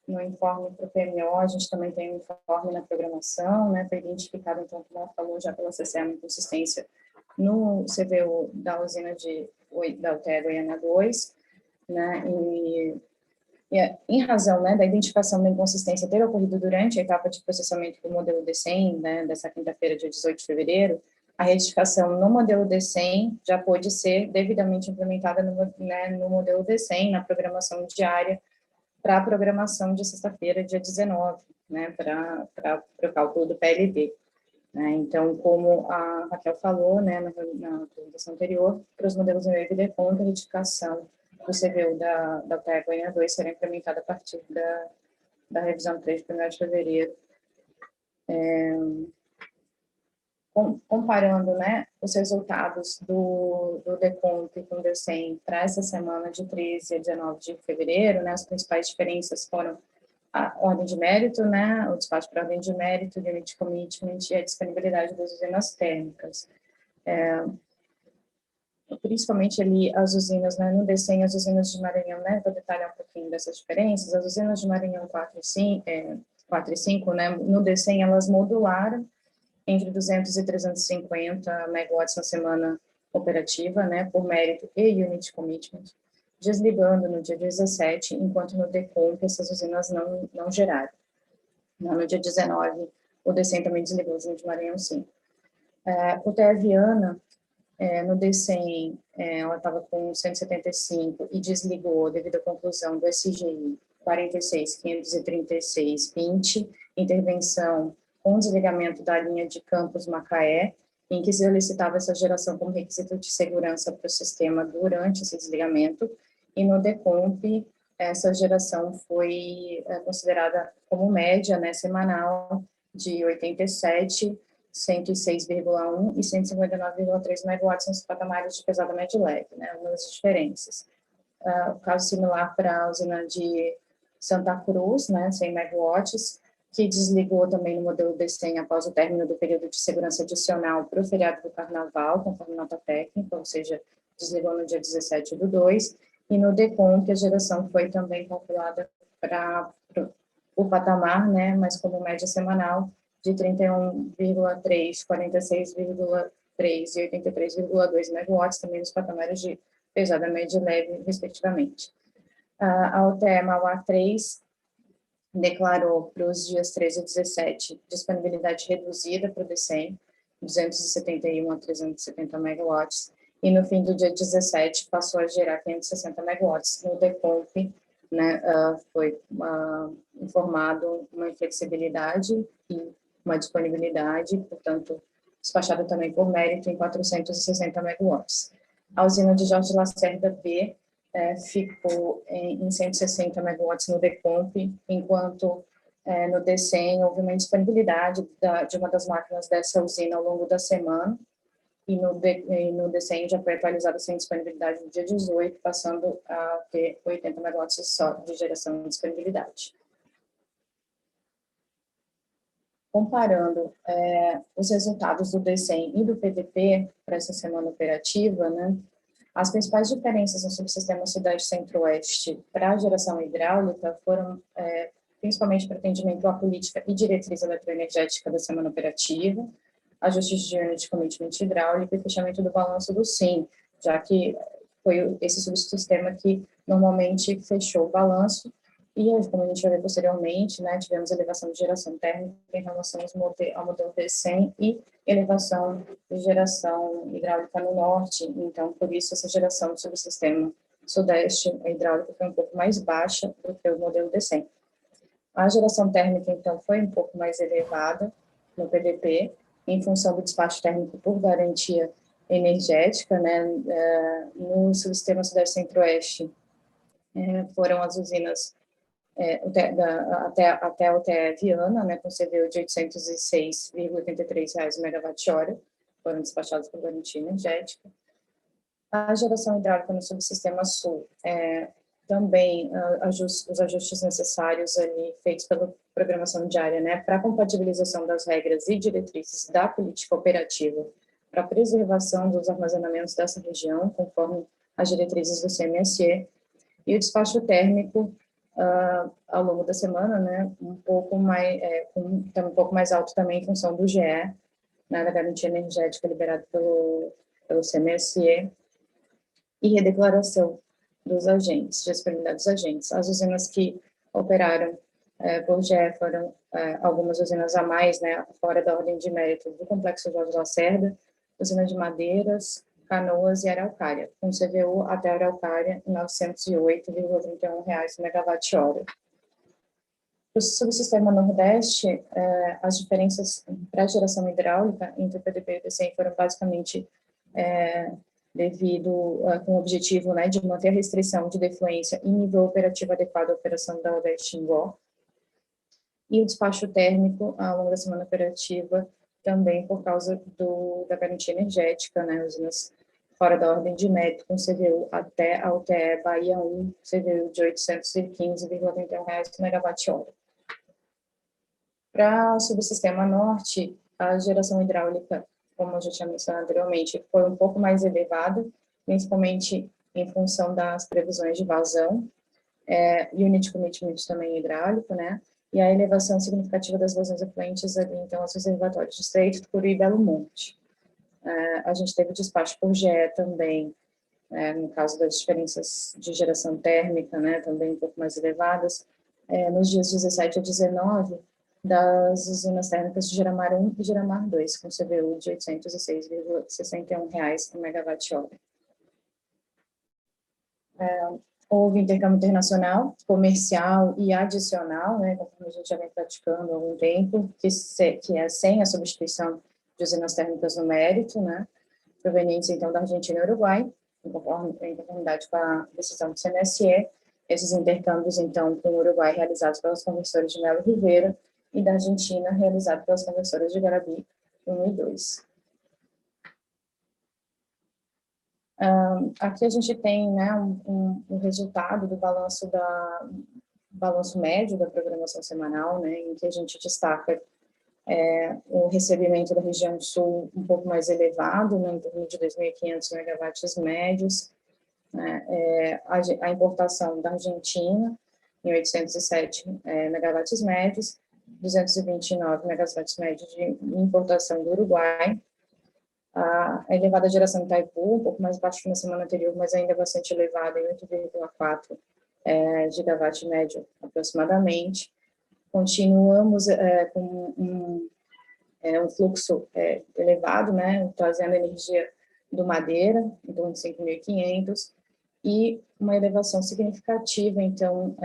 no informe para o PMO, a gente também tem um informe na programação, né, foi identificado, então, como ela falou, já pela CCE, uma inconsistência no CVU da usina da UTE Goiânia 2, né, e em razão, né, da identificação da inconsistência ter ocorrido durante a etapa de processamento do modelo DCEM, né, dessa quinta-feira, dia 18 de fevereiro, a retificação no modelo DCEM já pôde ser devidamente implementada no modelo DCEM, na programação diária, para a programação de sexta-feira, dia 19, né, para o cálculo do PLD. Né? Então, como a Raquel falou, né, na apresentação anterior, para os modelos em wave de conta, a retificação do CVU da UTE Goiânia 2 será implementada a partir da revisão 3 de 1º de fevereiro. Comparando, né, os resultados do DECOMP com o DCEM para essa semana de 13 a 19 de fevereiro, né, as principais diferenças foram a ordem de mérito, né, o despacho para ordem de mérito, o unit commitment e a disponibilidade das usinas térmicas. Principalmente ali as usinas, né, no DCEM, as usinas de Maranhão, né, vou detalhar um pouquinho dessas diferenças, as usinas de Maranhão 4 e 5, né, no DCEM elas modularam entre 200 e 350 megawatts na semana operativa, né, por mérito e unit commitment, desligando no dia 17, enquanto no DECOMP essas usinas não geraram. No dia 19, o DCEM também desligou a usina de Maranhão 5. O TE Viana, no DCEM, ela estava com 175 e desligou devido à conclusão do SGI 46.536.20, intervenção com desligamento da linha de Campos Macaé, em que se solicitava essa geração como requisito de segurança para o sistema durante esse desligamento, e no DECOMP, essa geração foi considerada como média, né, semanal, de 87, 106,1 e 159,3 megawatts nos patamares de pesada, média e leve, né, algumas diferenças. O caso similar para a usina de Santa Cruz, né, 100 megawatts, que desligou também no modelo DCEM após o término do período de segurança adicional para o feriado do Carnaval, conforme nota técnica, ou seja, desligou no dia 17/2, e no DECOMP a geração foi também calculada por patamar, né, mas como média semanal, de 31,3, 46,3 e 83,2 megawatts, também nos patamares de pesada, média e leve, respectivamente. A UTE Mauá 3 declarou para os dias 13 e 17 disponibilidade reduzida para o DCEM, 271 a 370 megawatts, e no fim do dia 17 passou a gerar 560 megawatts. No DECOMP, né, foi informado uma inflexibilidade e uma disponibilidade, portanto, despachado também por mérito em 460 megawatts. A usina de Jorge Lacerda B ficou em 160 megawatts no DECOMP, enquanto no DCEM houve uma disponibilidade de uma das máquinas dessa usina ao longo da semana, e no DCEM já foi atualizada essa disponibilidade no dia 18, passando a ter 80 megawatts só de geração e disponibilidade. Comparando os resultados do DCEM e do PDP para essa semana operativa, né, as principais diferenças no subsistema Sudeste Centro-Oeste para a geração hidráulica foram principalmente para atendimento à política e diretriz eletroenergética da semana operativa, ajustes de unit commitment hidráulico e fechamento do balanço do SIM, já que foi esse subsistema que normalmente fechou o balanço, e como a gente vai ver posteriormente, né, tivemos elevação de geração térmica em relação ao modelo D100 e elevação de geração hidráulica no norte, então por isso essa geração do subsistema Sudeste hidráulico foi um pouco mais baixa do que o modelo D100. A geração térmica, então, foi um pouco mais elevada no PDP, em função do despacho térmico por garantia energética, né, no subsistema Sudeste Centro-Oeste, foram as usinas até a UTE Viana, né, com CVU de R$ 806,83 megawatt-hora, foram despachados por garantia energética. A geração hidráulica no subsistema Sul, também os ajustes necessários ali feitos pela programação diária, né, para a compatibilização das regras e diretrizes da política operativa para a preservação dos armazenamentos dessa região, conforme as diretrizes do CMSE, e o despacho térmico ao longo da semana, né, um pouco mais alto também em função do GE, né, da garantia energética liberada pelo CMSE, e redeclaração dos agentes, disponibilidade dos agentes. As usinas que operaram por GE foram algumas usinas a mais, né, fora da ordem de mérito do Complexo Jorge Lacerda, usina de Madeiras, Canoas e Araucária, com CVU até Araucária R$ 908,31 megawatt-hora. O subsistema Nordeste, as diferenças para a geração hidráulica entre o PDP e o DCEM foram basicamente com o objetivo, né, de manter a restrição de defluência e nível operativo adequado à operação da Odeste Ingó, e o despacho térmico ao longo da semana operativa também por causa da garantia energética, né, usinas fora da ordem de mérito, com CVU até a UTE Bahia 1, CVU de R$ 815,31 megawatt-hora. Para o subsistema Norte, a geração hidráulica, como eu já tinha mencionado anteriormente, foi um pouco mais elevada, principalmente em função das previsões de vazão, unit commitment também hidráulico, né, e a elevação significativa das vazões efluentes ali, então, aos reservatórios de Estreito, Tucuruí e Belo Monte. A gente teve despacho por GE também, no caso das diferenças de geração térmica, né, também um pouco mais elevadas, nos dias 17 a 19, das usinas térmicas de Geramar 1 e Geramar 2, com CVU de R$ 806,61 megawatt-hora. Houve intercâmbio internacional, comercial e adicional, né, conforme a gente já vem praticando há algum tempo, que é sem a substituição de usinas térmicas no mérito, né, provenientes, então, da Argentina e Uruguai, em conformidade com a decisão do CMSE. Esses intercâmbios, então, com o Uruguai, realizados pelas conversoras de Melo Rivera, e da Argentina, realizado pelas conversoras de Garabi 1 e 2. Aqui a gente tem, né, um resultado do balanço médio da programação semanal, né, em que a gente destaca o recebimento da região sul um pouco mais elevado, né, em torno de 2.500 megawatts médios, né, a importação da Argentina, em 807 megawatts médios, 229 megawatts médios de importação do Uruguai. A elevada geração de Itaipu, um pouco mais baixo que na semana anterior, mas ainda bastante elevada, em 8,4 gigawatt médio aproximadamente. Continuamos com um fluxo elevado, né, trazendo energia do Madeira, em torno de 5.500, e uma elevação significativa, então,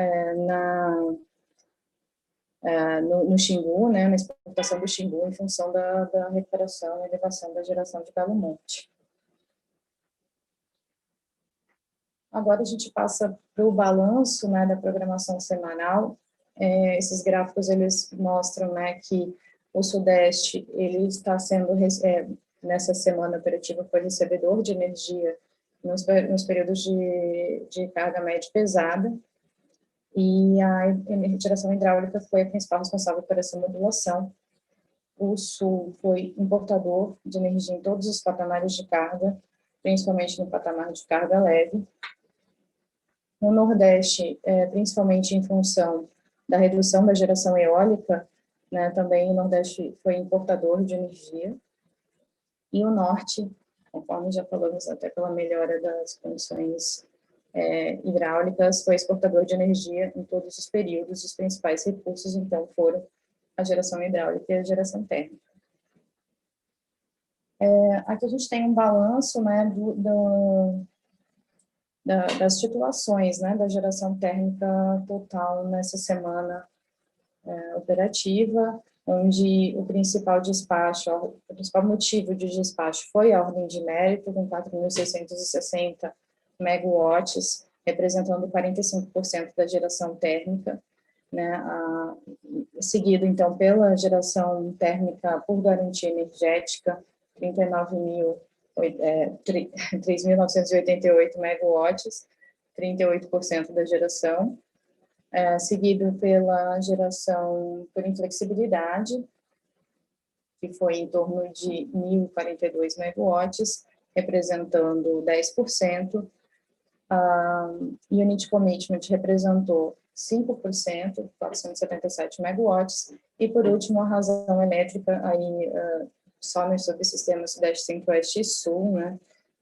no Xingu, né, na exportação do Xingu, em função da recuperação e elevação da geração de Belo Monte. Agora a gente passa para o balanço, né, da programação semanal. Esses gráficos, eles mostram, né, que o Sudeste, ele está sendo, nessa semana operativa, foi recebedor de energia nos períodos de carga média pesada, e a geração hidráulica foi a principal responsável por essa modulação. O Sul foi importador de energia em todos os patamares de carga, principalmente no patamar de carga leve. No Nordeste, principalmente em função da redução da geração eólica, né, também o Nordeste foi importador de energia. E o Norte, conforme já falamos até pela melhora das condições hidráulicas, foi exportador de energia em todos os períodos. Os principais recursos, então, foram a geração hidráulica e a geração térmica. Aqui a gente tem um balanço, né, das titulações, né, da geração térmica total nessa semana operativa, onde o principal motivo de despacho foi a ordem de mérito, com 4.660 megawatts, representando 45% da geração térmica, né, seguido, então, pela geração térmica por garantia energética, 3.988 megawatts, 38% da geração, seguido pela geração por inflexibilidade, que foi em torno de 1.042 megawatts, representando 10%. Unit Commitment representou 5%, 477 megawatts, e por último a razão elétrica, aí só nos subsistemas Sudeste, Centro-Oeste e Sul, né,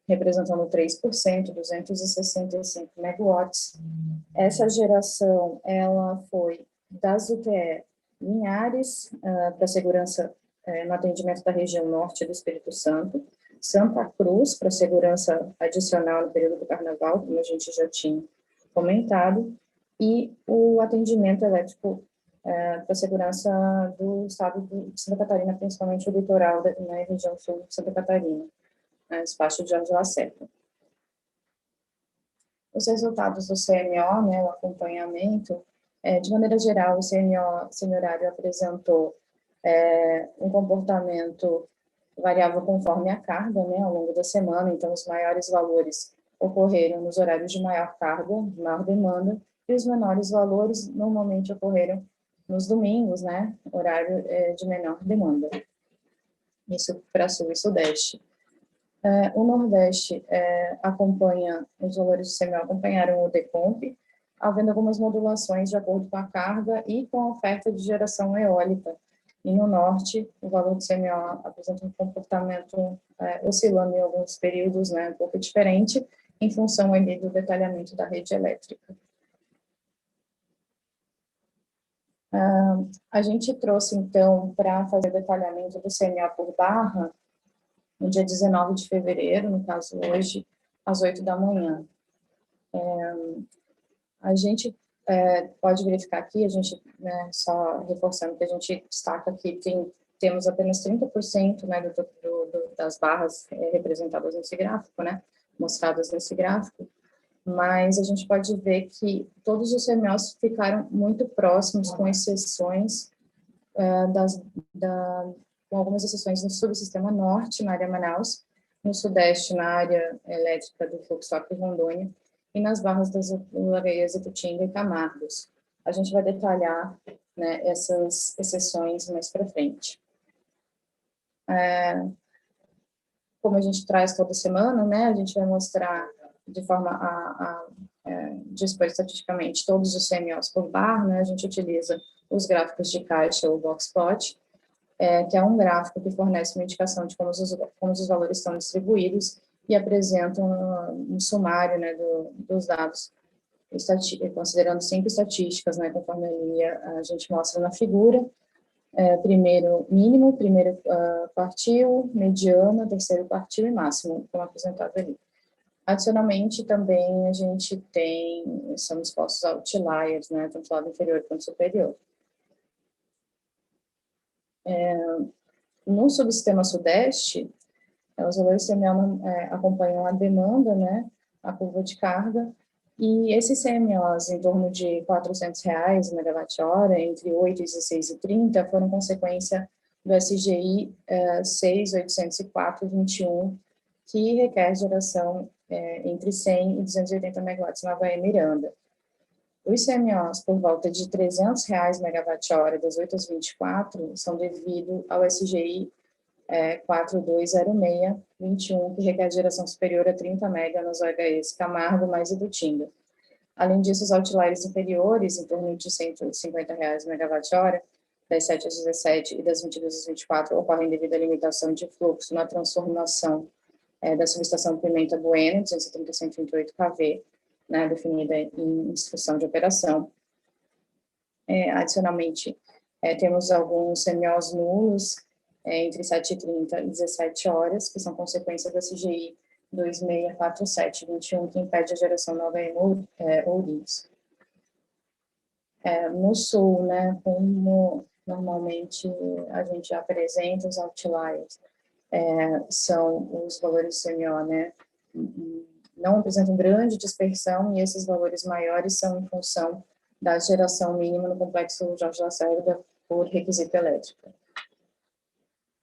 representando 3%, 265 megawatts. Essa geração, ela foi das UTE Linhares, para segurança no atendimento da região norte do Espírito Santo, Santa Cruz, para segurança adicional no período do Carnaval, como a gente já tinha comentado, e o atendimento elétrico para segurança do estado de Santa Catarina, principalmente o litoral na região sul de Santa Catarina, despacho de Jorge Lacerda. Os resultados do CMO, né, o acompanhamento, de maneira geral, o CMO senhorário apresentou um comportamento variável conforme a carga, né, ao longo da semana. Então, os maiores valores ocorreram nos horários de maior carga, de maior demanda, e os menores valores normalmente ocorreram nos domingos, né, horário de menor demanda. Isso para Sul e Sudeste. O Nordeste acompanha, os valores do CMO acompanharam o DECOMP, havendo algumas modulações de acordo com a carga e com a oferta de geração eólica. E no Norte, o valor do CMO apresenta um comportamento oscilando em alguns períodos, né, um pouco diferente, em função ali do detalhamento da rede elétrica. A gente trouxe, então, para fazer o detalhamento do CMO por barra, no dia 19 de fevereiro, no caso hoje, às 8 da manhã. A gente pode verificar aqui, a gente, né, só reforçando que a gente destaca aqui, temos apenas 30%, né, das barras representadas nesse gráfico, né, mostradas nesse gráfico, mas a gente pode ver que todos os CMOs ficaram muito próximos, com exceções com algumas exceções no subsistema norte, na área Manaus, no sudeste, na área elétrica do fluxo Acre-Rondônia, e nas barras das Areias, Itutinga e Camargos. A gente vai detalhar, né, essas exceções mais para frente. Como a gente traz toda semana, né, a gente vai mostrar de forma a dispor estatisticamente todos os CMOs por bar, né, a gente utiliza os gráficos de caixa ou boxplot, que é um gráfico que fornece uma indicação de como os valores estão distribuídos e apresenta um sumário, né, dos dados, considerando 5 estatísticas, né, conforme a gente mostra na figura. Primeiro mínimo, primeiro quartil, mediana, terceiro quartil e máximo, como apresentado ali. Adicionalmente, também a gente são expostos outliers, né, tanto do lado inferior quanto superior. No subsistema sudeste, os valores CMO acompanham a demanda, né, a curva de carga, e esses CMOs em torno de R$ 400 megawatt-hora, entre 8 e 16,30, foram consequência do SGI 6804/21, que requer geração entre 100 e 280 megawatts na Baía Miranda. Os CMOs por volta de R$ 300 megawatt-hora, das 8 às 24, são devido ao SGI 4206/21, que requer geração superior a 30 MW nos OHEs Camargo mais Ibutinga. Além disso, os outliers inferiores, em torno de R$ 150 megawatt-hora, das 7 às 17 e das 22 às 24, ocorrem devido à limitação de fluxo na transformação da subestação Pimenta Bueno, 230-138 kV, né, definida em instrução de operação. Adicionalmente, temos alguns CMOs nulos, entre 7h30 e 17 horas, que são consequência da CGI 2647/21, que impede a geração nova em Ourinhos. No sul, né, como normalmente a gente apresenta os outliers, são os valores CMO, né, não apresentam grande dispersão, e esses valores maiores são em função da geração mínima no complexo Jorge Lacerda por requisito elétrico.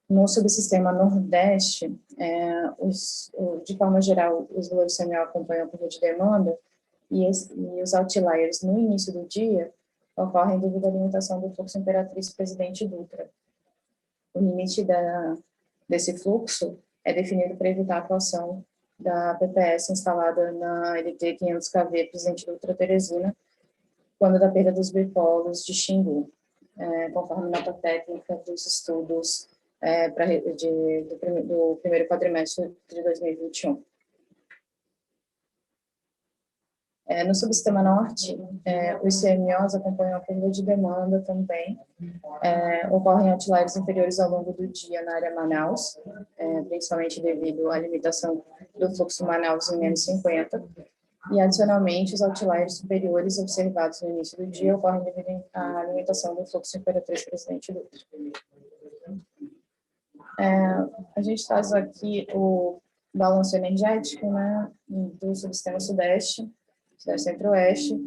No subsistema Nordeste, de forma geral, os valores CMO acompanham a curva de demanda, e os outliers no início do dia ocorrem devido à limitação do fluxo Imperatriz Presidente Dutra. O limite desse fluxo é definido para evitar a atuação da PPS instalada na LT 500 kV Presidente Dutra Teresina, quando da perda dos bipolos de Xingu, conforme nota técnica dos estudos do primeiro quadrimestre de 2021. No subsistema Norte, os CMOs acompanham a curva de demanda também. Ocorrem outliers inferiores ao longo do dia na área Manaus, principalmente devido à limitação do fluxo Manaus em menos 50. E, adicionalmente, os outliers superiores observados no início do dia ocorrem devido à limitação do fluxo Imperatriz Presidente Dutra. A gente traz aqui o balanço energético, né, do subsistema Sudeste, Centro-Oeste,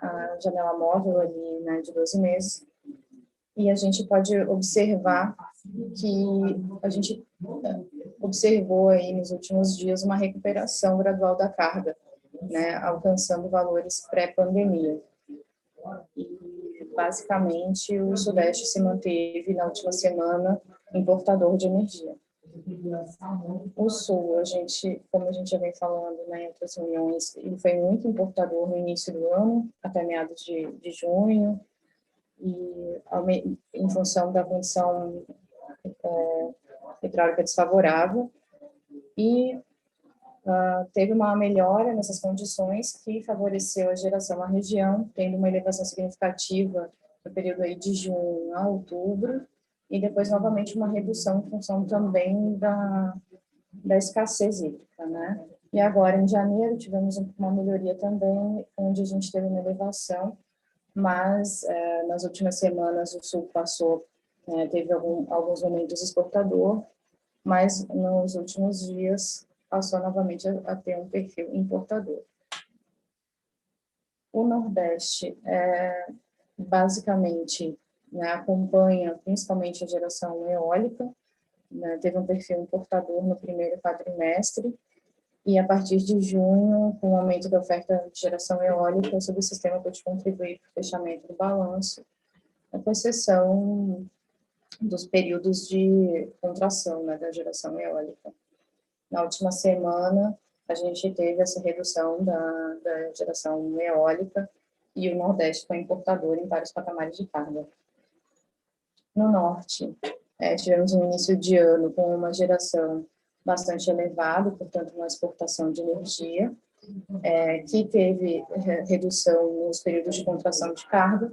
a janela móvel ali, né, de 12 meses, e a gente pode observar que a gente observou aí nos últimos dias uma recuperação gradual da carga, né, alcançando valores pré-pandemia. E, basicamente, o Sudeste se manteve na última semana importador de energia. O Sul, como a gente já vem falando, né, em outras reuniões, ele foi muito importador no início do ano, até meados de junho, e em função da condição hidráulica desfavorável, e teve uma melhora nessas condições que favoreceu a geração na região, tendo uma elevação significativa no período aí de junho a outubro, e depois novamente uma redução em função também da escassez hídrica, né? E agora, em janeiro, tivemos uma melhoria também, onde a gente teve uma elevação, mas nas últimas semanas o Sul teve alguns momentos exportador, mas nos últimos dias passou novamente a ter um perfil importador. O Nordeste, basicamente, né, acompanha principalmente a geração eólica, né, teve um perfil importador no primeiro quadrimestre, e a partir de junho, com o aumento da oferta de geração eólica, o subsistema pode contribuir para o fechamento do balanço, com exceção dos períodos de contração, né, da geração eólica. Na última semana, a gente teve essa redução da geração eólica e o Nordeste foi importador em vários patamares de carga. No Norte, tivemos um início de ano com uma geração bastante elevada, portanto, uma exportação de energia, que teve redução nos períodos de contração de carga,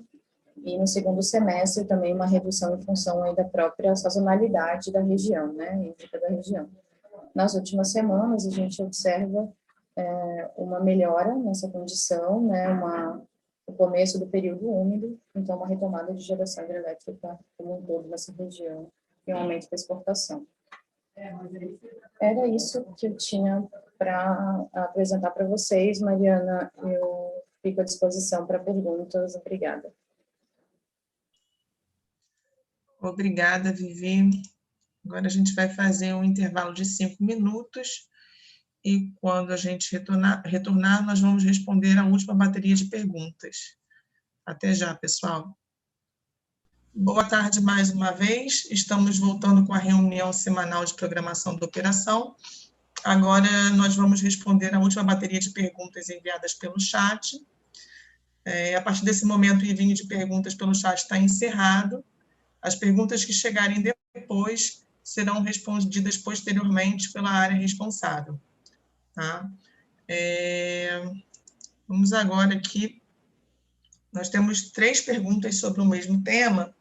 e no segundo semestre também uma redução em função aí da própria sazonalidade da região, né, hídrica da região. Nas últimas semanas, a gente observa uma melhora nessa condição, né, o começo do período úmido, então uma retomada de geração hidrelétrica como um todo nessa região e um aumento da exportação. Era isso que eu tinha para apresentar para vocês. Mariana, eu fico à disposição para perguntas. Obrigada. Obrigada, Vivi. Agora a gente vai fazer um intervalo de 5 minutos e quando a gente retornar, nós vamos responder a última bateria de perguntas. Até já, pessoal. Boa tarde mais uma vez. Estamos voltando com a reunião semanal de programação da operação. Agora nós vamos responder a última bateria de perguntas enviadas pelo chat. A partir desse momento, o envio de perguntas pelo chat está encerrado. As perguntas que chegarem depois serão respondidas posteriormente pela área responsável. Tá? Vamos agora aqui. Nós temos 3 perguntas sobre o mesmo tema,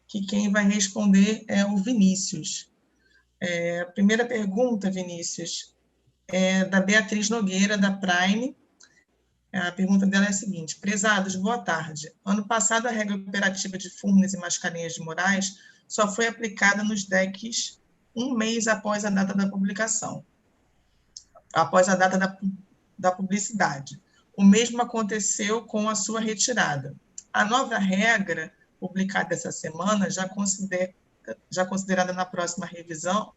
que quem vai responder é o Vinícius. A primeira pergunta, Vinícius, é da Beatriz Nogueira, da Prime. A pergunta dela é a seguinte: prezados, boa tarde. Ano passado, a regra operativa de Furnas e Mascarenhas de Moraes só foi aplicada nos decks 1 mês após a data da publicação, após a data da publicidade. O mesmo aconteceu com a sua retirada. A nova regra, publicada essa semana, já considerada na próxima revisão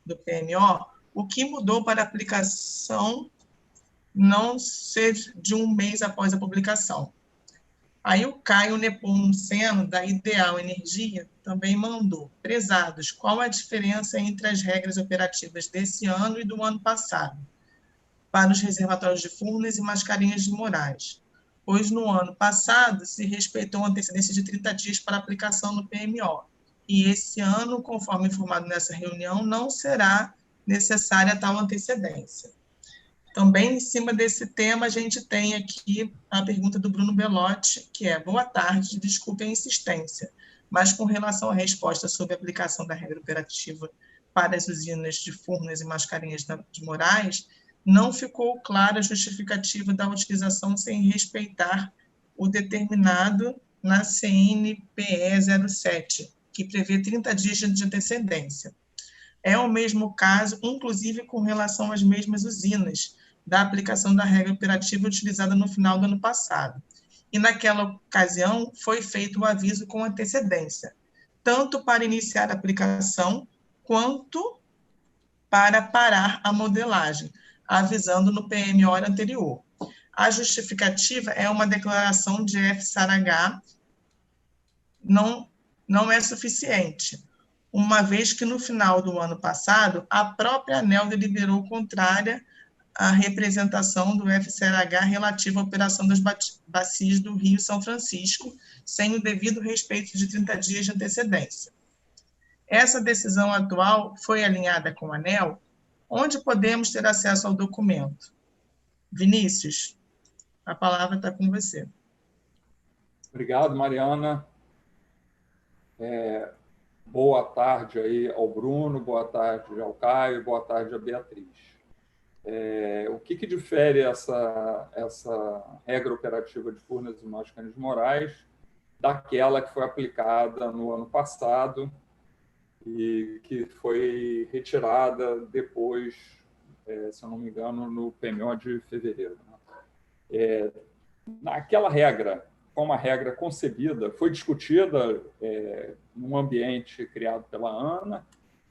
do PMO, o que mudou para a aplicação não ser de 1 mês após a publicação. Aí o Caio Nepomuceno, da Ideal Energia, também mandou: prezados, qual a diferença entre as regras operativas desse ano e do ano passado, para os reservatórios de Furnas e Mascarenhas de Moraes? Pois no ano passado se respeitou uma antecedência de 30 dias para aplicação no PMO, e esse ano, conforme informado nessa reunião, não será necessária tal antecedência. Também, em cima desse tema, a gente tem aqui a pergunta do Bruno Belotti, que é: boa tarde, desculpe a insistência, mas com relação à resposta sobre a aplicação da regra operativa para as usinas de Furnas e Mascarenhas de Moraes, não ficou clara a justificativa da utilização sem respeitar o determinado na CNPE 07, que prevê 30 dias de antecedência. É o mesmo caso, inclusive com relação às mesmas usinas, da aplicação da regra operativa utilizada no final do ano passado. E naquela ocasião foi feito o aviso com antecedência, tanto para iniciar a aplicação, quanto para parar a modelagem, avisando no PMO anterior. A justificativa é uma declaração de FSARH, não é suficiente, uma vez que no final do ano passado, a própria ANEEL deliberou contrária à representação do FCRH relativa à operação das bacias do Rio São Francisco, sem o devido respeito de 30 dias de antecedência. Essa decisão atual foi alinhada com a ANEEL, onde podemos ter acesso ao documento. Vinícius, a palavra está com você. Obrigado, Mariana. Boa tarde aí ao Bruno, boa tarde ao Caio, boa tarde à Beatriz. O que difere essa regra operativa de Furnas e Mascarenhas de Moraes daquela que foi aplicada no ano passado e que foi retirada depois, se eu não me engano, no PMO de fevereiro, né? Naquela regra, como a regra concebida, foi discutida num ambiente criado pela ANA,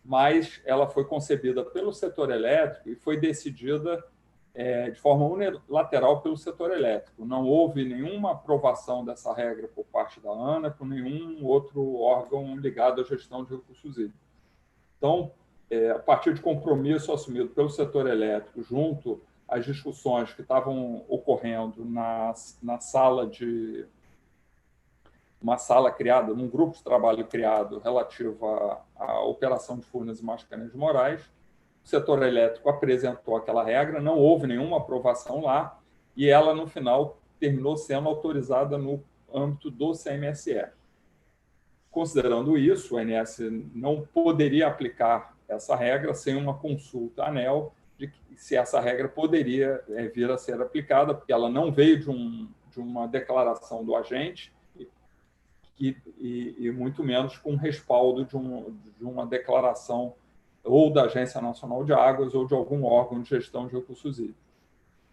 mas ela foi concebida pelo setor elétrico e foi decidida de forma unilateral pelo setor elétrico. Não houve nenhuma aprovação dessa regra por parte da ANA, por nenhum outro órgão ligado à gestão de recursos hídricos. Então, a partir de compromisso assumido pelo setor elétrico junto as discussões que estavam ocorrendo na sala de... uma sala criada, num grupo de trabalho criado relativo à operação de Furnas e Mascarenhas de Moraes. O setor elétrico apresentou aquela regra, não houve nenhuma aprovação lá, e ela, no final, terminou sendo autorizada no âmbito do CMSE. Considerando isso, o ONS não poderia aplicar essa regra sem uma consulta à ANEEL de se essa regra poderia vir a ser aplicada, porque ela não veio de uma declaração do agente e muito menos com respaldo de uma declaração ou da Agência Nacional de Águas ou de algum órgão de gestão de recursos hídricos.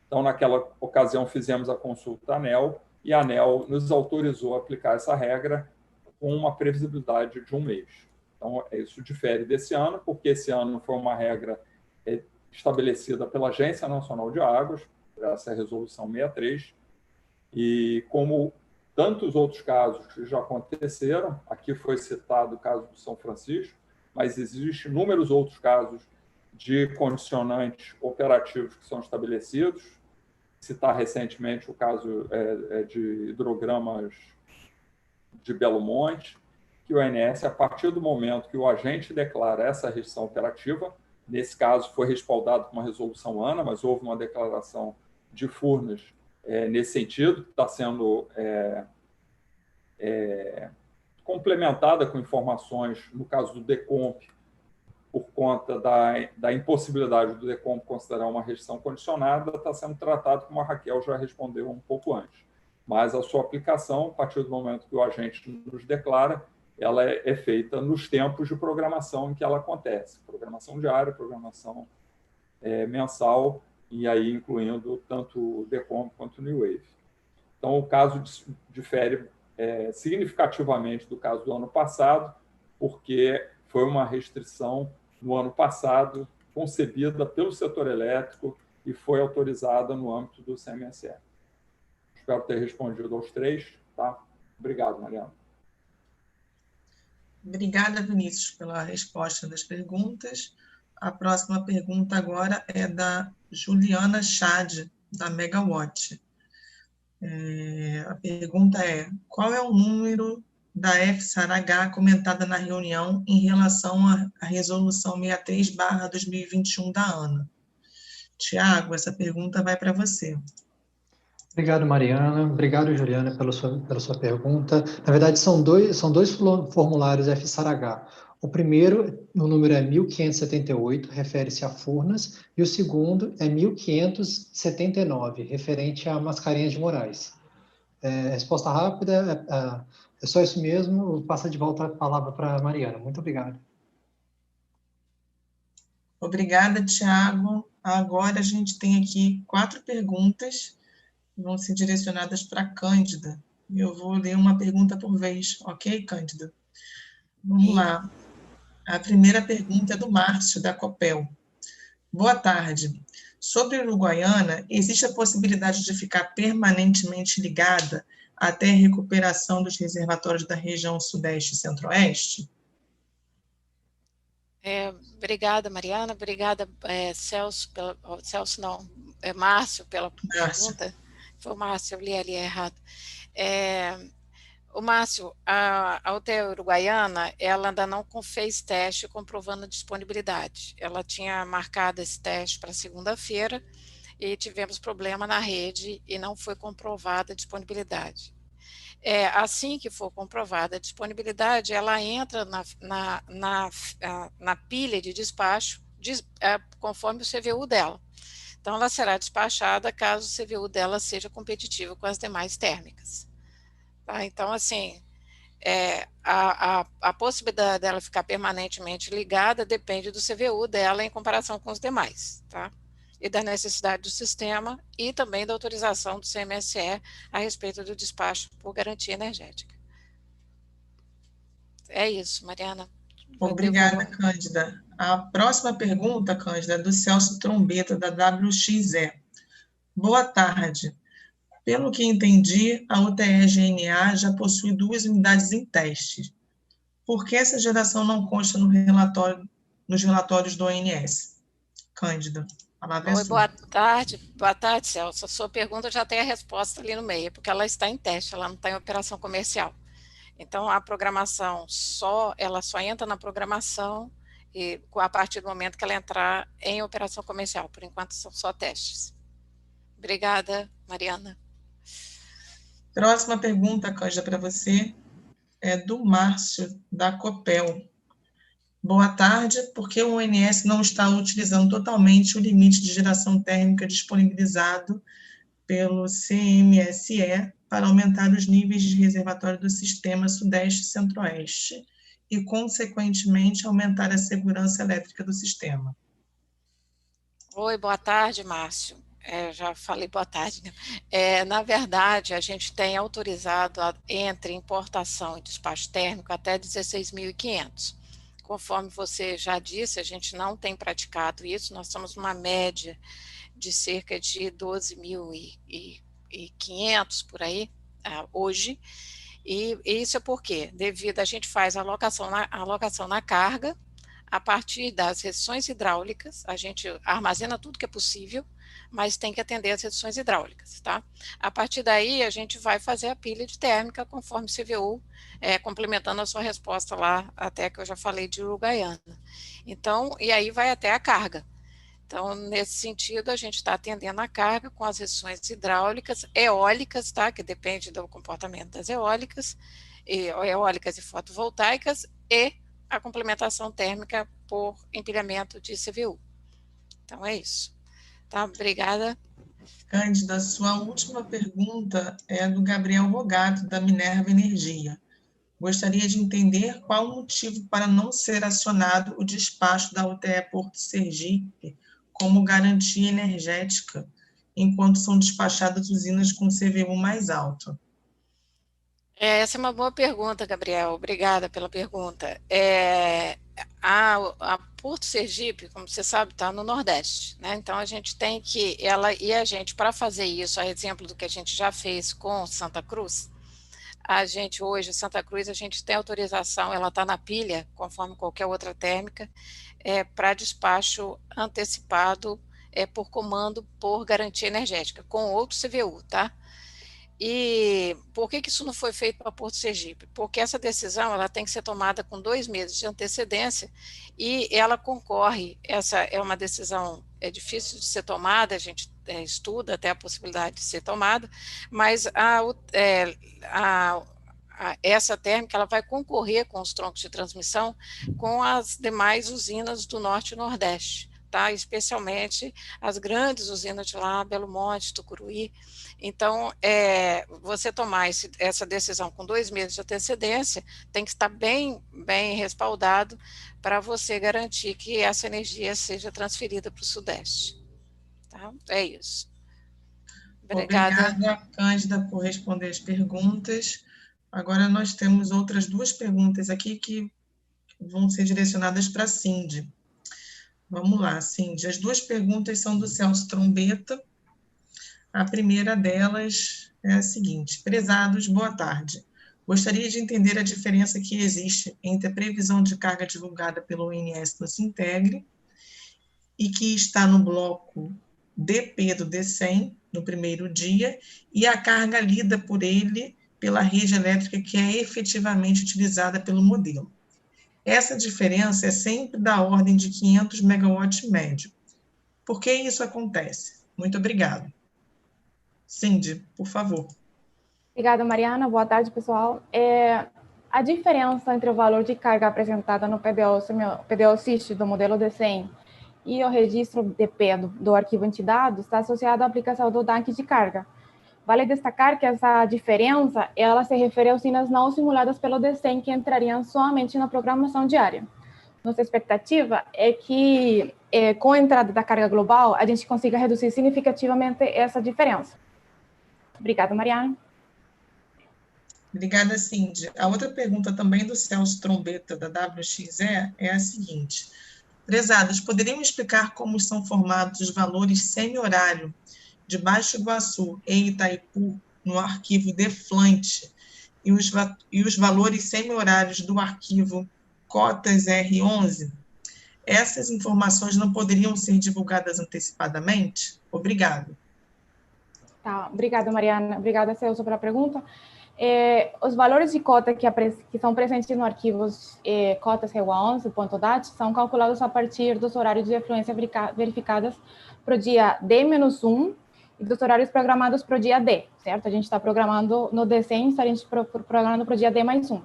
Então, naquela ocasião, fizemos a consulta à ANEEL e a ANEEL nos autorizou a aplicar essa regra com uma previsibilidade de 1 mês. Então, isso difere desse ano, porque esse ano foi uma regra estabelecida pela Agência Nacional de Águas, essa é a Resolução 63, e como tantos outros casos que já aconteceram, aqui foi citado o caso do São Francisco, mas existem inúmeros outros casos de condicionantes operativos que são estabelecidos. Citar recentemente o caso de hidrogramas de Belo Monte, que o ONS, a partir do momento que o agente declara essa restrição operativa, nesse caso foi respaldado com uma resolução ANA, mas houve uma declaração de Furnas nesse sentido, que está sendo complementada com informações, no caso do DECOMP, por conta da impossibilidade do DECOMP considerar uma restrição condicionada, está sendo tratado, como a Raquel já respondeu um pouco antes. Mas a sua aplicação, a partir do momento que o agente nos declara, ela é feita nos tempos de programação em que ela acontece. Programação diária, programação mensal, e aí incluindo tanto o DECOMP quanto o New Wave. Então, o caso difere significativamente do caso do ano passado, porque foi uma restrição no ano passado concebida pelo setor elétrico e foi autorizada no âmbito do CMSE. Espero ter respondido aos 3. Tá? Obrigado, Mariana. Obrigada, Vinícius, pela resposta das perguntas. A próxima pergunta agora é da Juliana Chad, da Megawatt. A pergunta é: qual é o número da FSARH comentada na reunião em relação à resolução 63/2021 da ANA? Tiago, essa pergunta vai para você. Obrigado, Mariana. Obrigado, Juliana, pela sua pergunta. Na verdade, são dois formulários FSARH. O primeiro, o número é 1578, refere-se a Furnas, e o segundo é 1579, referente a Mascarenhas de Moraes. Resposta rápida, é só isso mesmo. Passa de volta a palavra para a Mariana. Muito obrigado. Obrigada, Tiago. Agora a gente tem aqui 4 perguntas que vão ser direcionadas para a Cândida. Eu vou ler uma pergunta por vez, ok, Cândida? Vamos lá. A primeira pergunta é do Márcio, da Copel. Boa tarde. Sobre a Uruguaiana, existe a possibilidade de ficar permanentemente ligada até a recuperação dos reservatórios da região Sudeste e Centro-Oeste? Obrigada, Mariana. Obrigada, Márcio, pela pergunta. Foi o Márcio, eu li ali errado. O Márcio, a UTE Uruguaiana, ela ainda não fez teste comprovando a disponibilidade. Ela tinha marcado esse teste para segunda-feira e tivemos problema na rede e não foi comprovada a disponibilidade. Assim que for comprovada a disponibilidade, ela entra na pilha de despacho conforme o CVU dela. Então, ela será despachada caso o CVU dela seja competitivo com as demais térmicas. Tá? Então, assim, a possibilidade dela ficar permanentemente ligada depende do CVU dela em comparação com os demais, tá? E da necessidade do sistema e também da autorização do CMSE a respeito do despacho por garantia energética. É isso, Mariana. Obrigada, Cândida. A próxima pergunta, Cândida, é do Celso Trombeta, da WXE. Boa tarde. Pelo que entendi, a UTE-GNA já possui 2 unidades em teste. Por que essa geração não consta nos relatórios do ONS? Cândida. A palavra é Oi, sua. boa tarde, Celso. A sua pergunta já tem a resposta ali no meio, porque ela está em teste, ela não está em operação comercial. Então, a programação ela só entra na programação e a partir do momento que ela entrar em operação comercial. Por enquanto, são só testes. Obrigada, Mariana. Próxima pergunta, Cândida, para você, é do Márcio, da Copel. Boa tarde. Por que o ONS não está utilizando totalmente o limite de geração térmica disponibilizado pelo CMSE para aumentar os níveis de reservatório do sistema Sudeste e Centro-Oeste e, consequentemente, aumentar a segurança elétrica do sistema? Oi, boa tarde, Márcio. Já falei boa tarde, né? Na verdade, a gente tem autorizado entre importação e despacho térmico até 16.500. Conforme você já disse, a gente não tem praticado isso, nós estamos numa média de cerca de 12.500 por aí, hoje, e isso é por quê? Devido a gente faz a alocação na carga, a partir das restrições hidráulicas, a gente armazena tudo que é possível, mas tem que atender as restrições hidráulicas, tá? A partir daí, a gente vai fazer a pilha de térmica conforme CVU, complementando a sua resposta lá, até que eu já falei de Uruguaiana. Então, e aí vai até a carga. Então, nesse sentido, a gente está atendendo a carga com as restrições hidráulicas, eólicas, tá? Que depende do comportamento das eólicas e fotovoltaicas, e a complementação térmica por empilhamento de CVU. Então, é isso. Tá? Obrigada. Cândida, sua última pergunta é do Gabriel Rogato, da Minerva Energia. Gostaria de entender qual o motivo para não ser acionado o despacho da UTE Porto Sergipe como garantia energética, enquanto são despachadas usinas com CVU mais alto. Essa é uma boa pergunta, Gabriel. Obrigada pela pergunta. A Porto Sergipe, como você sabe, está no Nordeste, né? Então a gente tem que, para fazer isso, a exemplo do que a gente já fez com Santa Cruz, hoje, Santa Cruz, a gente tem autorização, ela está na pilha, conforme qualquer outra térmica, para despacho antecipado por comando por garantia energética, com outro CVU, tá? E por que isso não foi feito para Porto Sergipe? Porque essa decisão ela tem que ser tomada com 2 meses de antecedência e ela concorre, essa é uma decisão difícil de ser tomada, a gente estuda até a possibilidade de ser tomada, mas essa térmica ela vai concorrer com os troncos de transmissão com as demais usinas do Norte e Nordeste, tá? Especialmente as grandes usinas de lá, Belo Monte, Tucuruí. Então, você tomar essa decisão com 2 meses de antecedência tem que estar bem respaldado para você garantir que essa energia seja transferida para o Sudeste. Tá? É isso. Obrigada, Cândida, por responder as perguntas. Agora nós temos outras 2 perguntas aqui que vão ser direcionadas para a Cindy. Vamos lá, Cindy. As 2 perguntas são do Celso Trombetta. A primeira delas é a seguinte: prezados, boa tarde. Gostaria de entender a diferença que existe entre a previsão de carga divulgada pelo ONS no Sintegre e que está no bloco DP do D100, no primeiro dia, e a carga lida por ele pela rede elétrica que é efetivamente utilizada pelo modelo. Essa diferença é sempre da ordem de 500 megawatts médio. Por que isso acontece? Muito obrigada. Cindy, por favor. Obrigada, Mariana. Boa tarde, pessoal. A diferença entre o valor de carga apresentada no PDO-SIST do modelo D100 e o registro DP do arquivo entidade está associada à aplicação do DAC de carga. Vale destacar que essa diferença ela se refere a usinas não simuladas pelo D100 que entrariam somente na programação diária. Nossa expectativa é que, com a entrada da carga global, a gente consiga reduzir significativamente essa diferença. Obrigada, Mariana. Obrigada, Cindy. A outra pergunta também do Celso Trombetta, da WXE, é a seguinte: prezados, poderiam explicar como são formados os valores semi-horário de Baixo Iguaçu e Itaipu no arquivo deflante e os valores semi-horários do arquivo cotas R11? essas informações não poderiam ser divulgadas antecipadamente? Obrigado. Tá, obrigada, Mariana. Obrigada, Celso, pela pergunta. Os valores de cota que são presentes no arquivo cotas REUA11.dat são calculados a partir dos horários de afluência verificados para o dia D-1 e dos horários programados para o dia D, certo? A gente está programando no D100, a gente está programando para o dia D+1.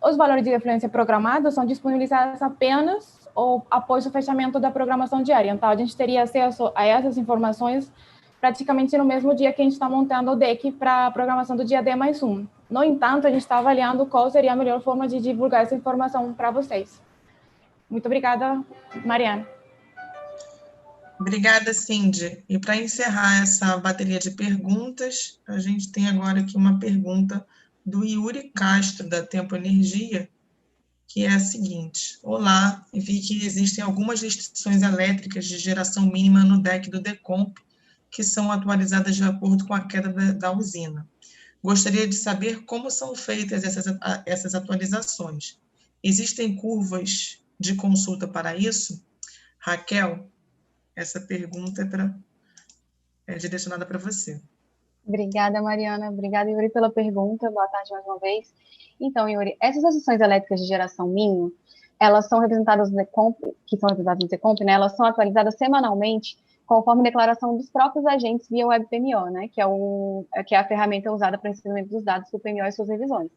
Os valores de afluência programados são disponibilizados apenas após o fechamento da programação diária. Então, a gente teria acesso a essas informações praticamente no mesmo dia que a gente está montando o deck para a programação do dia D+1. No entanto, a gente está avaliando qual seria a melhor forma de divulgar essa informação para vocês. Muito obrigada, Mariana. Obrigada, Cindy. E para encerrar essa bateria de perguntas, a gente tem agora aqui uma pergunta do Yuri Castro, da Tempo Energia, que é a seguinte: olá, vi que existem algumas restrições elétricas de geração mínima no deck do Decomp, que são atualizadas de acordo com a queda da usina. Gostaria de saber como são feitas essas atualizações. Existem curvas de consulta para isso? Raquel, essa pergunta é direcionada para você. Obrigada, Mariana. Obrigada, Yuri, pela pergunta. Boa tarde mais uma vez. Então, Yuri, essas restrições elétricas de geração mínima, elas são representadas no Decomp, né? Elas são atualizadas semanalmente, conforme declaração dos próprios agentes via Web PMO, né? Que é a ferramenta usada para recebimento dos dados do PMO e suas revisões.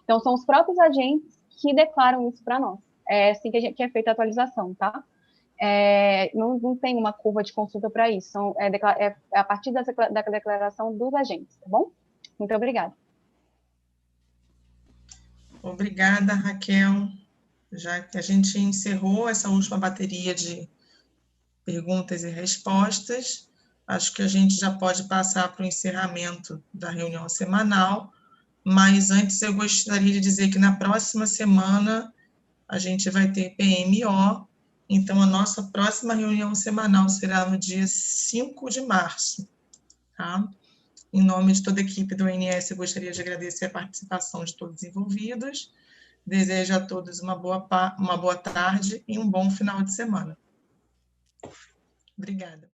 Então, são os próprios agentes que declaram isso para nós. É assim que é feita a atualização, tá? Não tem uma curva de consulta para isso, é a partir da declaração dos agentes, tá bom? Muito obrigada. Obrigada, Raquel. Já que a gente encerrou essa última bateria de perguntas e respostas, acho que a gente já pode passar para o encerramento da reunião semanal, mas antes eu gostaria de dizer que na próxima semana a gente vai ter PMO. Então, a nossa próxima reunião semanal será no dia 5 de março, tá? Em nome de toda a equipe do ONS, eu gostaria de agradecer a participação de todos os envolvidos. Desejo a todos uma boa tarde e um bom final de semana. Obrigada.